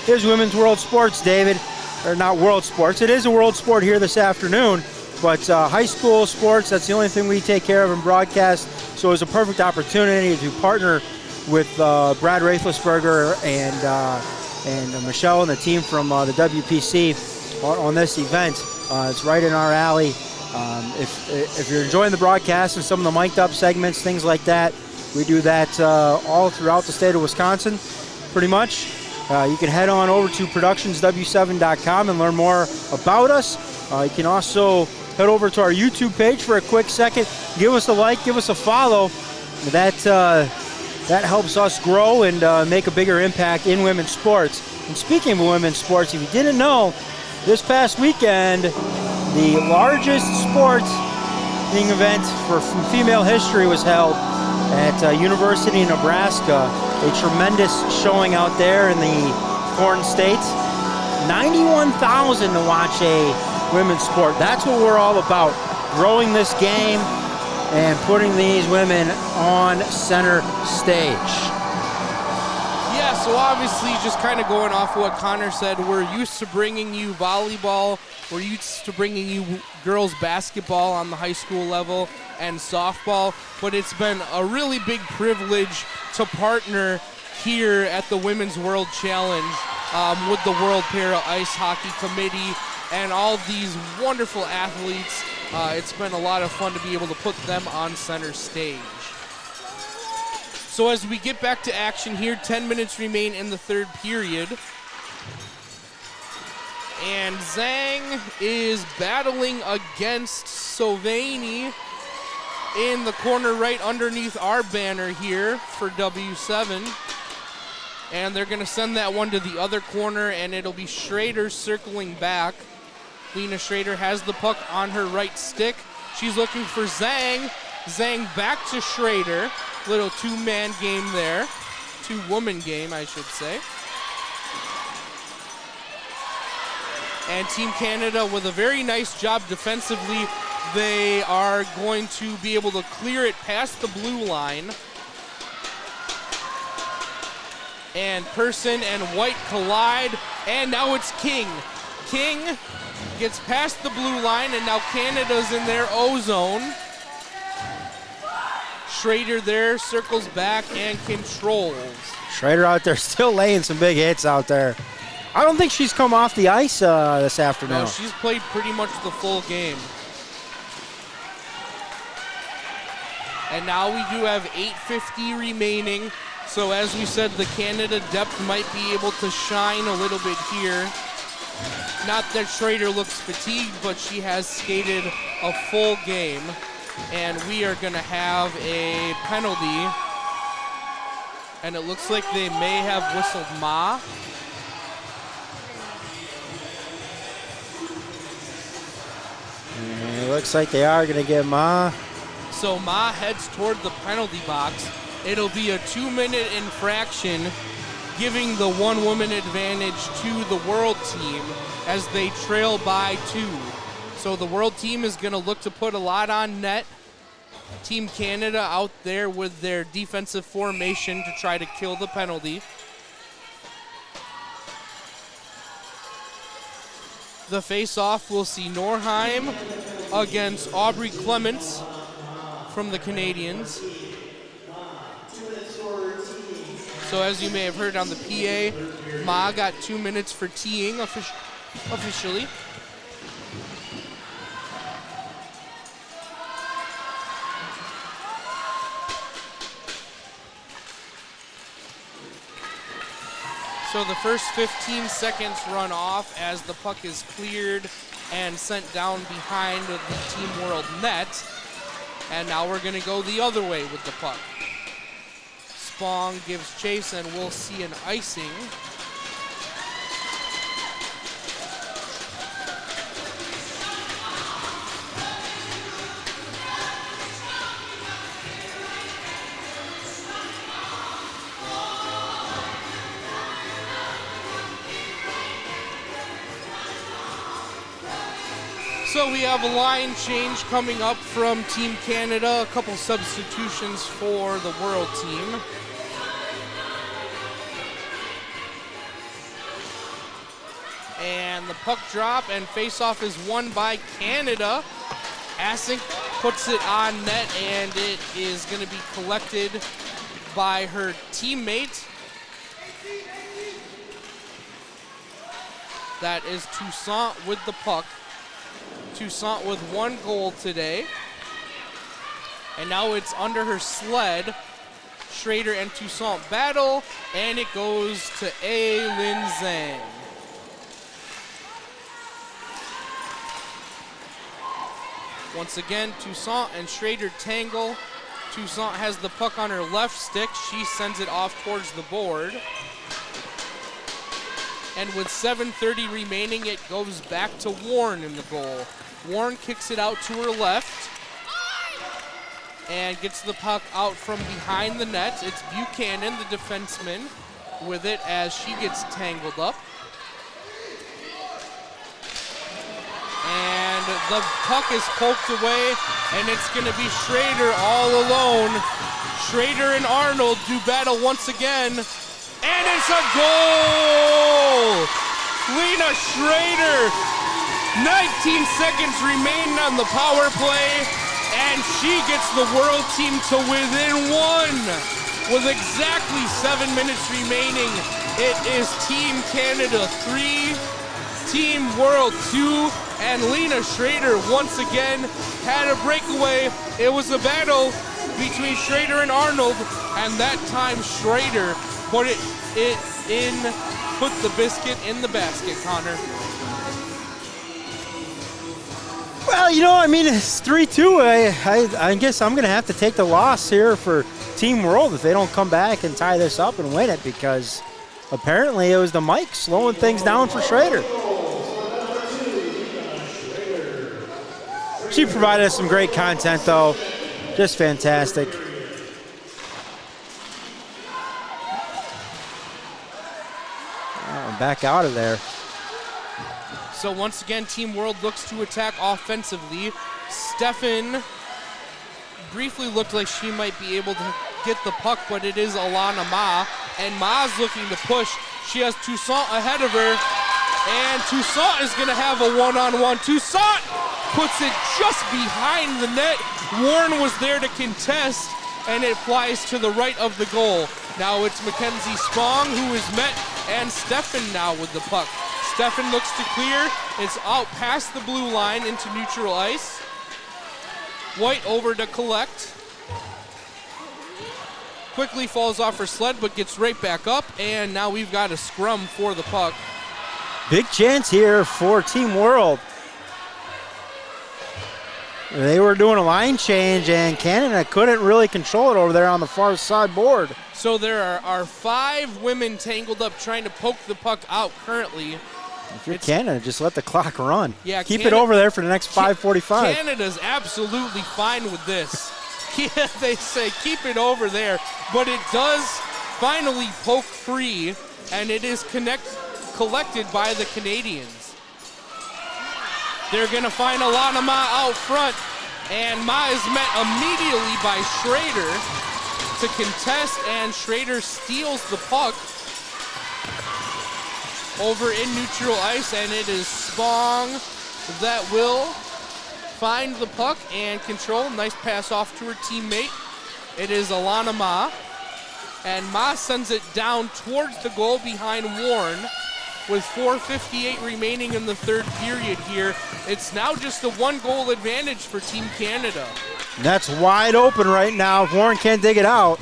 is Women's World Sports, David. Or not World Sports, it is a world sport here this afternoon, but high school sports, that's the only thing we take care of and broadcast. So it was a perfect opportunity to partner with Brad Rathlisberger and Michelle and the team from the WPC on this event. It's right in our alley. If you're enjoying the broadcast and some of the mic'd up segments, things like that, we do that all throughout the state of Wisconsin, pretty much. You can head on over to productionsw7.com and learn more about us. You can also head over to our YouTube page for a quick second. Give us a like, give us a follow. That helps us grow and make a bigger impact in women's sports. And speaking of women's sports, if you didn't know, this past weekend, the largest sporting event from female history was held at University of Nebraska. A tremendous showing out there in the Corn State. 91,000 to watch a women's sport. That's what we're all about, growing this game and putting these women on center stage. Yeah, so obviously just kind of going off what Connor said, we're used to bringing you volleyball, we're used to bringing you girls basketball on the high school level and softball, but it's been a really big privilege to partner here at the Women's World Challenge with the World Para Ice Hockey Committee and all these wonderful athletes. It's been a lot of fun to be able to put them on center stage. So as we get back to action here, 10 minutes remain in the third period. And Zhang is battling against Sovani in the corner right underneath our banner here for W7. And they're going to send that one to the other corner, and it'll be Schrader circling back. Lena Schrader has the puck on her right stick. She's looking for Zhang. Zhang back to Schrader. Little two-man game there. Two-woman game, I should say. And Team Canada with a very nice job defensively. They are going to be able to clear it past the blue line. And Person and White collide, and now it's King. King gets past the blue line, and now Canada's in their O-zone. Schrader there circles back and controls. Schrader out there still laying some big hits out there. I don't think she's come off the ice this afternoon. No, she's played pretty much the full game. And now we do have 8:50 remaining. So as we said, the Canada depth might be able to shine a little bit here. Not that Schrader looks fatigued, but she has skated a full game. And we are going to have a penalty. And it looks like they may have whistled Ma. And it looks like they are going to get Ma. So Ma heads toward the penalty box. It'll be a 2-minute infraction giving the one woman advantage to the world team as they trail by 2. So the world team is going to look to put a lot on net. Team Canada out there with their defensive formation to try to kill the penalty. The face-off, we'll see Norheim against Aubrey Clements from the Canadians. So as you may have heard on the PA, Ma got 2 minutes for teeing officially. So the first 15 seconds run off as the puck is cleared and sent down behind the Team World net. And now we're going to go the other way with the puck. Spong gives chase, and we'll see an icing. So we have a line change coming up from Team Canada, a couple substitutions for the world team. And the puck drop and faceoff is won by Canada. Asink puts it on net, and it is going to be collected by her teammate. That is Toussaint with the puck. Toussaint with 1 goal today. And now it's under her sled. Schrader and Toussaint battle, and it goes to Lin Zhang. Once again, Toussaint and Schrader tangle. Toussaint has the puck on her left stick. She sends it off towards the board. And with 7:30 remaining, it goes back to Warren in the goal. Warren kicks it out to her left and gets the puck out from behind the net. It's Buchanan, the defenseman, with it as she gets tangled up. And the puck is poked away, and it's going to be Schrader all alone. Schrader and Arnold do battle once again, and it's a goal! Lena Schrader, 19 seconds remaining on the power play, and she gets the world team to within 1. With exactly 7 minutes remaining, it is Team Canada 3, Team World 2, and Lena Schrader once again had a breakaway. It was a battle between Schrader and Arnold, and that time Schrader put the biscuit in the basket, Connor. Well, you know, I mean, it's 3-2. I guess I'm going to have to take the loss here for Team World if they don't come back and tie this up and win it, because apparently it was the mic slowing things down for Schrader. She provided us some great content, though. Just fantastic. Oh, back out of there. So once again, Team World looks to attack offensively. Stefan briefly looked like she might be able to get the puck, but it is Alana Ma, and Ma's looking to push. She has Toussaint ahead of her, and Toussaint is going to have a one-on-one. Toussaint puts it just behind the net. Warren was there to contest, and it flies to the right of the goal. Now it's Mackenzie Spong who is met, and Stefan now with the puck. Stefan looks to clear. It's out past the blue line into neutral ice. White over to collect. Quickly falls off her sled, but gets right back up, and now we've got a scrum for the puck. Big chance here for Team World. They were doing a line change, and Canada couldn't really control it over there on the far side board. So there are 5 women tangled up trying to poke the puck out currently. If you're Canada, just let the clock run. Yeah, Keep it over there for the next 5:45. Canada's absolutely fine with this. Yeah, they say keep it over there, but it does finally poke free. and it is collected by the Canadians. They're gonna find Alana Ma out front, and Ma is met immediately by Schrader to contest, and Schrader steals the puck over in neutral ice, and it is Spong that will find the puck and control. Nice pass off to her teammate. It is Alana Ma, and Ma sends it down towards the goal behind Warren with 4:58 remaining in the third period here. It's now just a 1-goal advantage for Team Canada. That's wide open right now if Warren can't dig it out.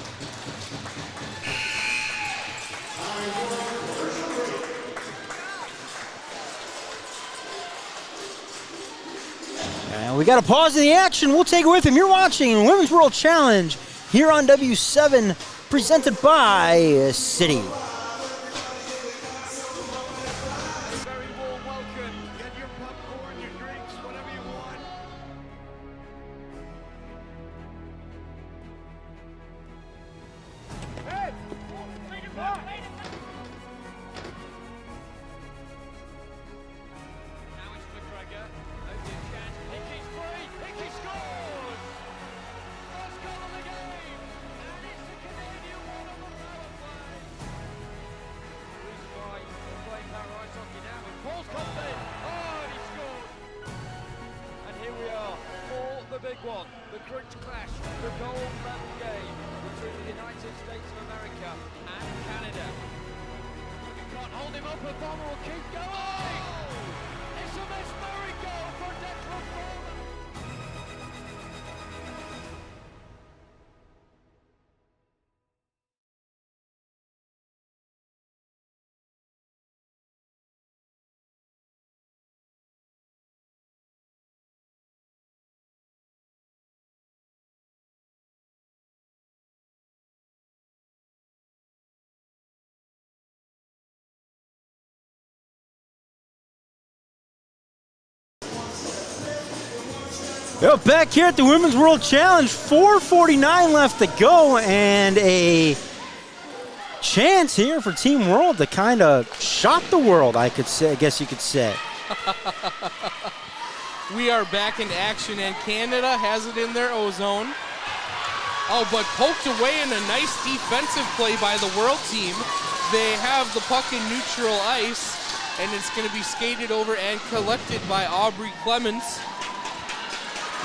And we got to pause in the action. We'll take it with him. You're watching Women's World Challenge here on W7, presented by CITI. The crunch clash, the gold medal game between the United States of America and Canada. Can't hold him up, and Bomber will keep going! It's a mesmeric goal for Declan Bomber! Well, back here at the Women's World Challenge, 4:49 left to go, and a chance here for Team World to kind of shock the world, I guess you could say. We are back in action, and Canada has it in their O-zone. Oh, but poked away in a nice defensive play by the World team. They have the puck in neutral ice, and it's going to be skated over and collected by Aubrey Clements.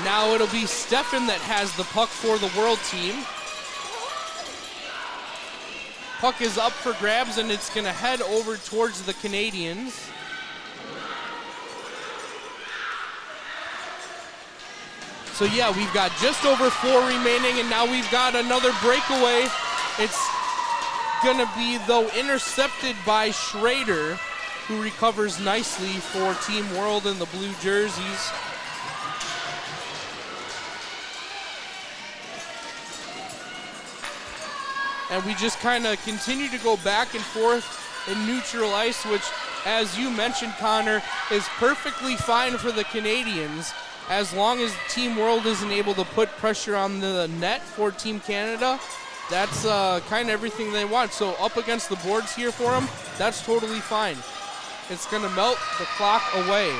Now it'll be Stefan that has the puck for the World team. Puck is up for grabs, and it's going to head over towards the Canadians. So yeah, we've got just over 4 remaining, and now we've got another breakaway. It's going to be, though, intercepted by Schrader, who recovers nicely for Team World in the blue jerseys. And we just kind of continue to go back and forth in neutral ice, which, as you mentioned, Connor, is perfectly fine for the Canadians. As long as Team World isn't able to put pressure on the net for Team Canada, that's kind of everything they want. So up against the boards here for them, that's totally fine. It's going to melt the clock away.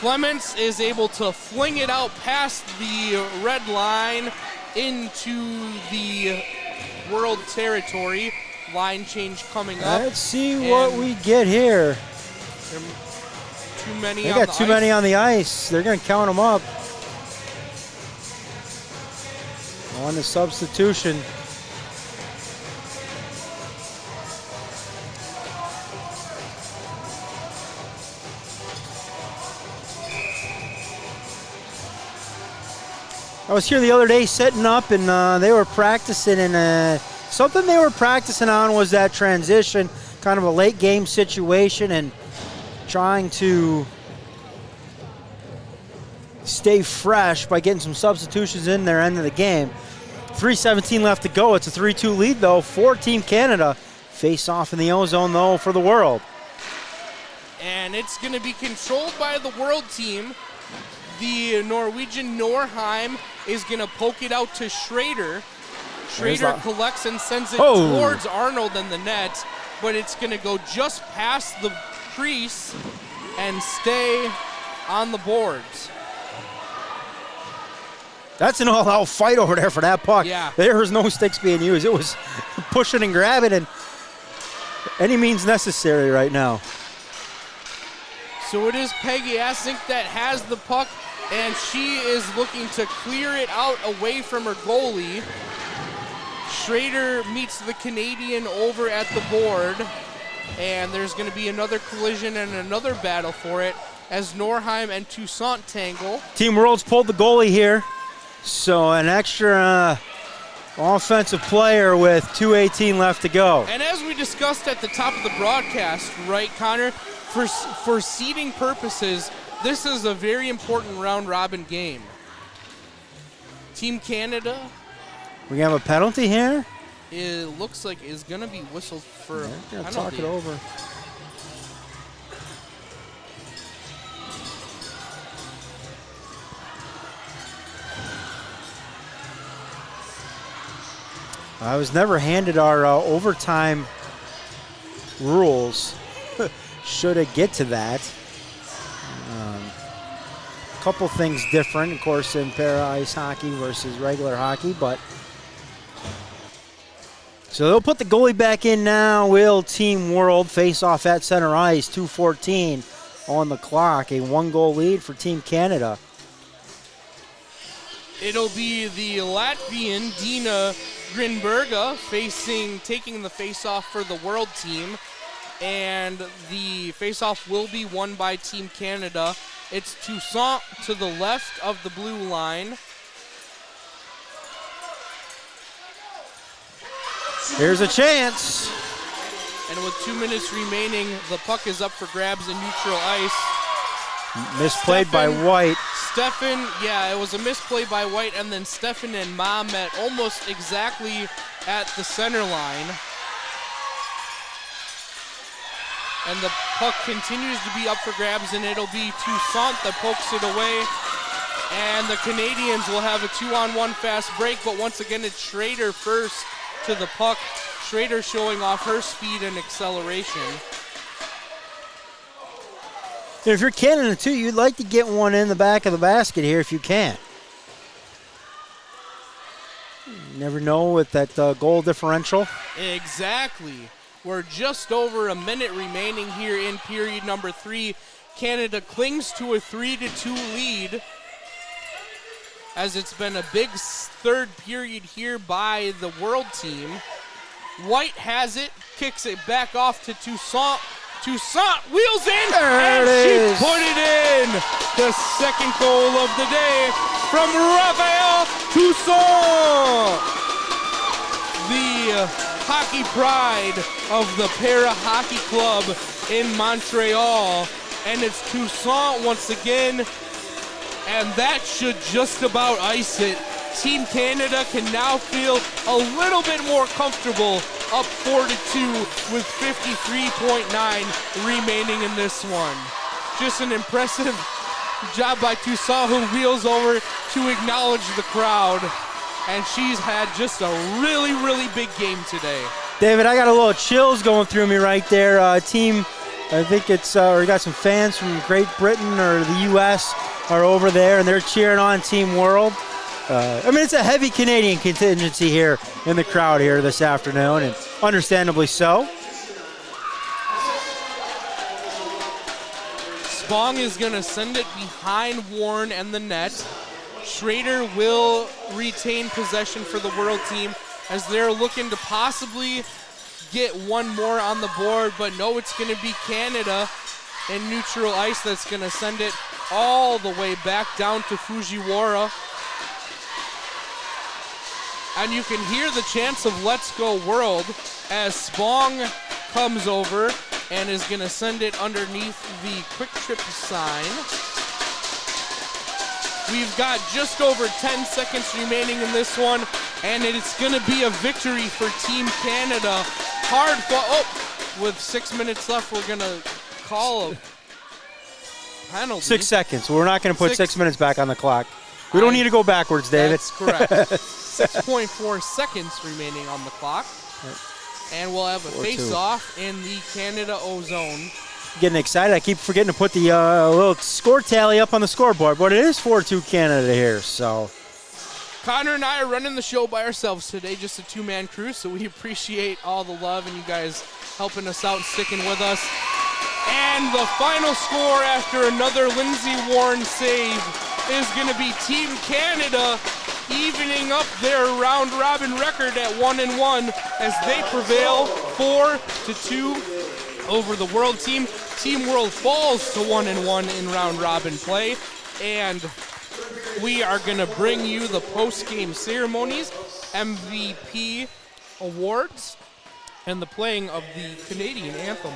Clements is able to fling it out past the red line into the World territory. Line change coming up. Let's see what we get here. Too many they got too many on the ice. They're going to count them up. On the substitution. I was here the other day setting up, and they were practicing, and something they were practicing on was that transition, kind of a late game situation, and trying to stay fresh by getting some substitutions in their end of the game. 3:17 left to go. It's a 3-2 lead, though, for Team Canada. Face off in the O-zone, though, for the World. And it's going to be controlled by the World team. The Norwegian Norheim is going to poke it out to Schrader. Schrader collects and sends it Oh. towards Arnold and the net, but it's going to go just past the crease and stay on the boards. That's an all-out fight over there for that puck. Yeah. There was no sticks being used. It was pushing and grabbing and any means necessary right now. So it is Peggy Asink that has the puck, and she is looking to clear it out away from her goalie. Schrader meets the Canadian over at the board, and there's going to be another collision and another battle for it as Norheim and Toussaint tangle. Team World's pulled the goalie here, so an extra offensive player with 2:18 left to go. And as we discussed at the top of the broadcast, right, Connor, for seeding purposes, this is a very important round-robin game. Team Canada, We have a penalty here. it looks like is going to be whistled for a penalty. Talk it over. I was never handed our overtime rules. Should it get to that. Couple things different, of course, in para ice hockey versus regular hockey, but so they'll put the goalie back in now. Will Team World face off at center ice, 2:14 on the clock, a 1-goal lead for Team Canada. It'll be the Latvian Dina Grinberga taking the face-off for the World team, and the face-off will be won by Team Canada. It's Toussaint to the left of the blue line. Here's a chance. And with 2 minutes remaining, the puck is up for grabs in neutral ice. Misplayed by White. Stefan, yeah, it was a misplay by White, and then Stefan and Ma met almost exactly at the center line. And the puck continues to be up for grabs, and it'll be Toussaint that pokes it away. And the Canadians will have a 2-on-1 fast break, but once again it's Schrader first to the puck. Schrader showing off her speed and acceleration. If you're Canada too, you'd like to get one in the back of the basket here if you can. You never know with that goal differential. Exactly. We're just over a minute remaining here in period number 3. Canada clings to a 3-2 lead, as it's been a big third period here by the World team. White has it, kicks it back off to Toussaint. Toussaint wheels in, and she put it in. The second goal of the day from Raphael Toussaint. The hockey pride of the Para Hockey Club in Montreal. And it's Toussaint once again, and that should just about ice it. Team Canada can now feel a little bit more comfortable, up 4-2 with 53.9 remaining in this one. Just an impressive job by Toussaint, who wheels over to acknowledge the crowd. And she's had just a really, really big game today. David, I got a little chills going through me right there. Team, I think it's, we got some fans from Great Britain or the U.S. are over there, and they're cheering on Team World. I mean, it's a heavy Canadian contingency here in the crowd here this afternoon, and understandably so. Spong is going to send it behind Warren and the net. Schrader will retain possession for the World team as they're looking to possibly get one more on the board, but no, it's going to be Canada in neutral ice that's going to send it all the way back down to Fujiwara. And you can hear the chants of Let's Go World as Spong comes over and is going to send it underneath the quick trip sign. We've got just over 10 seconds remaining in this one, and it's going to be a victory for Team Canada. Hard fought. Oh, with 6 minutes left, we're going to call a penalty. 6 seconds. We're not going to put 6 minutes back on the clock. We don't need to go backwards, David. That's correct. 6.4 seconds remaining on the clock. And we'll have a 4-2. face-off in the Canada O-Zone. Getting excited. I keep forgetting to put the little score tally up on the scoreboard, but it is 4-2 Canada here, so. Connor and I are running the show by ourselves today, just a two-man crew, so we appreciate all the love and you guys helping us out and sticking with us. And the final score after another Lindsay Warren save is going to be Team Canada evening up their round-robin record at 1-1 as they prevail 4-2 over the World team. Team World falls to 1-1 in round-robin play, and we are going to bring you the post-game ceremonies, MVP awards, and the playing of the Canadian anthem.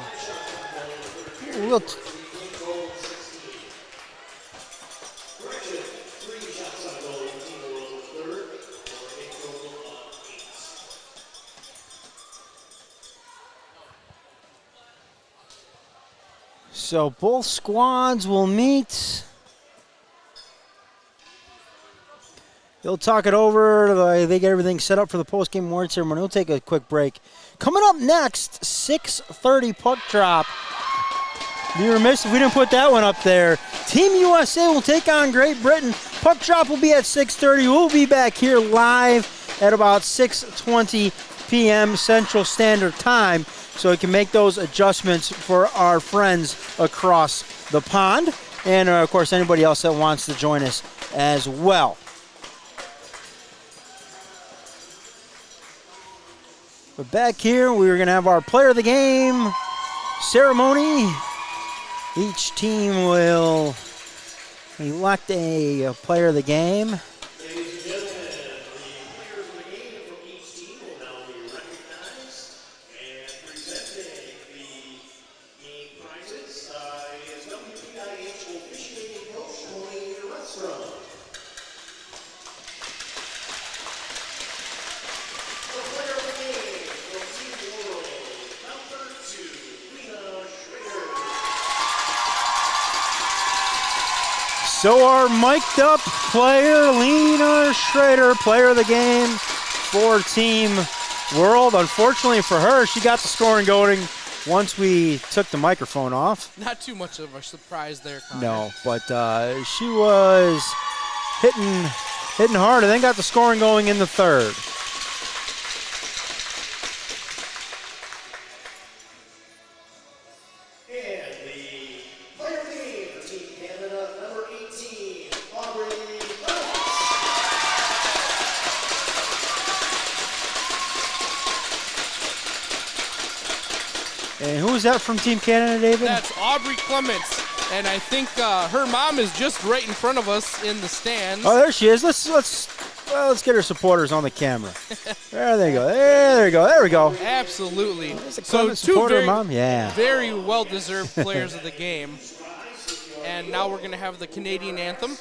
So both squads will meet. They'll talk it over. They get everything set up for the post-game award ceremony. We'll take a quick break. Coming up next, 6:30 puck drop. Be remiss if we didn't put that one up there. Team USA will take on Great Britain. Puck drop will be at 6:30. We'll be back here live at about 6:20 p.m. Central Standard Time, so we can make those adjustments for our friends across the pond, and of course anybody else that wants to join us as well. But back here, we're going to have our player of the game ceremony. Each team will elect a player of the game. So our mic'd up player, Lena Schrader, player of the game for Team World. Unfortunately for her, she got the scoring going once we took the microphone off. Not too much of a surprise there, Connor. No, but she was hitting hard and then got the scoring going in the third. And who is that from Team Canada, David? That's Aubrey Clements, and I think her mom is just right in front of us in the stands. Oh, there she is. Let's get her supporters on the camera. There they go. There we go. There we go. Absolutely. So two very well-deserved players of the game. And now we're going to have the Canadian anthem.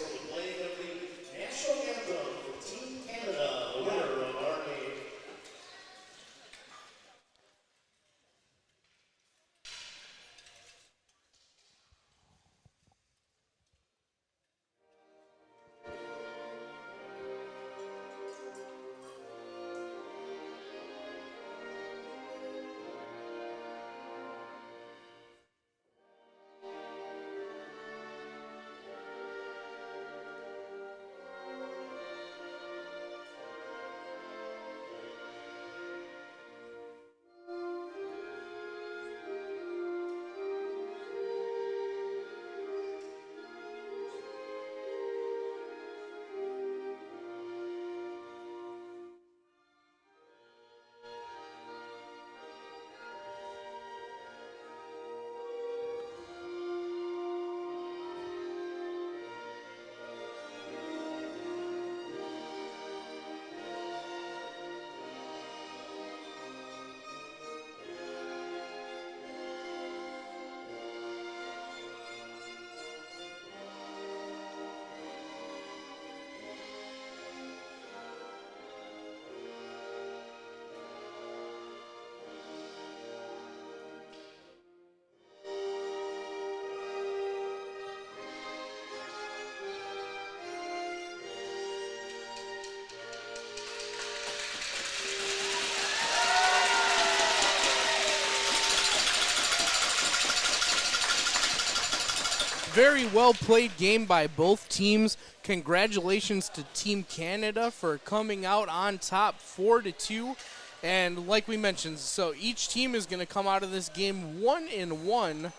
Very well played game by both teams. Congratulations to Team Canada for coming out on top 4-2. And like we mentioned, so each team is going to come out of this game 1-1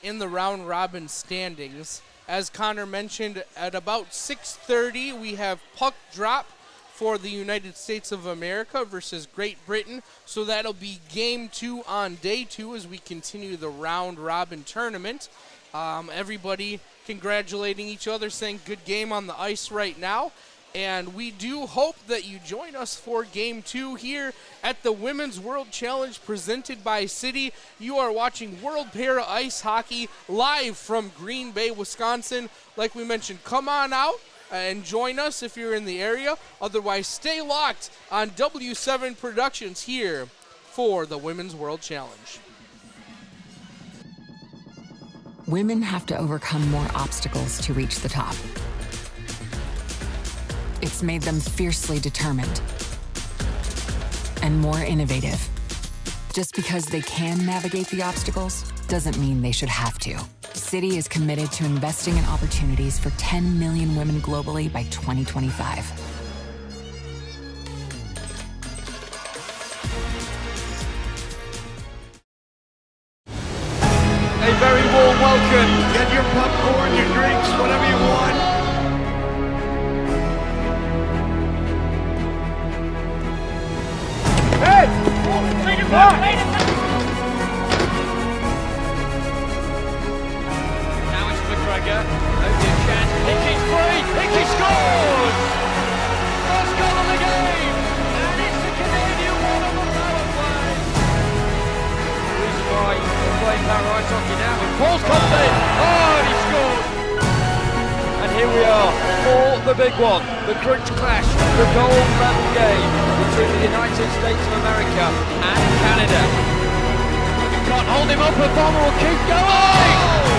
in the round robin standings. As Connor mentioned, at about 6:30, we have puck drop for the United States of America versus Great Britain. So that'll be game 2 on day 2 as we continue the round robin tournament. Everybody congratulating each other, saying good game on the ice right now. And we do hope that you join us for game 2 here at the Women's World Challenge presented by CITI. You are watching World Para Ice Hockey live from Green Bay, Wisconsin. Like we mentioned, come on out and join us if you're in the area. Otherwise, stay locked on W7 Productions here for the Women's World Challenge. Women have to overcome more obstacles to reach the top. It's made them fiercely determined and more innovative. Just because they can navigate the obstacles doesn't mean they should have to. CITI is committed to investing in opportunities for 10 million women globally by 2025. A very warm welcome. Get your popcorn, your drinks, whatever you want. Hey! Now it's McGregor. Only a chance. Hickey's free. Hickey scores! First goal of the game. And it's the Canadian one on the power play. The reason why we're playing power ice hockey now. And Paul's comes in. Oh, and he scored. And here we are for the big one. The crunch clash. The gold medal game between the United States of America and Canada. You can't hold him up. A bomber will keep going.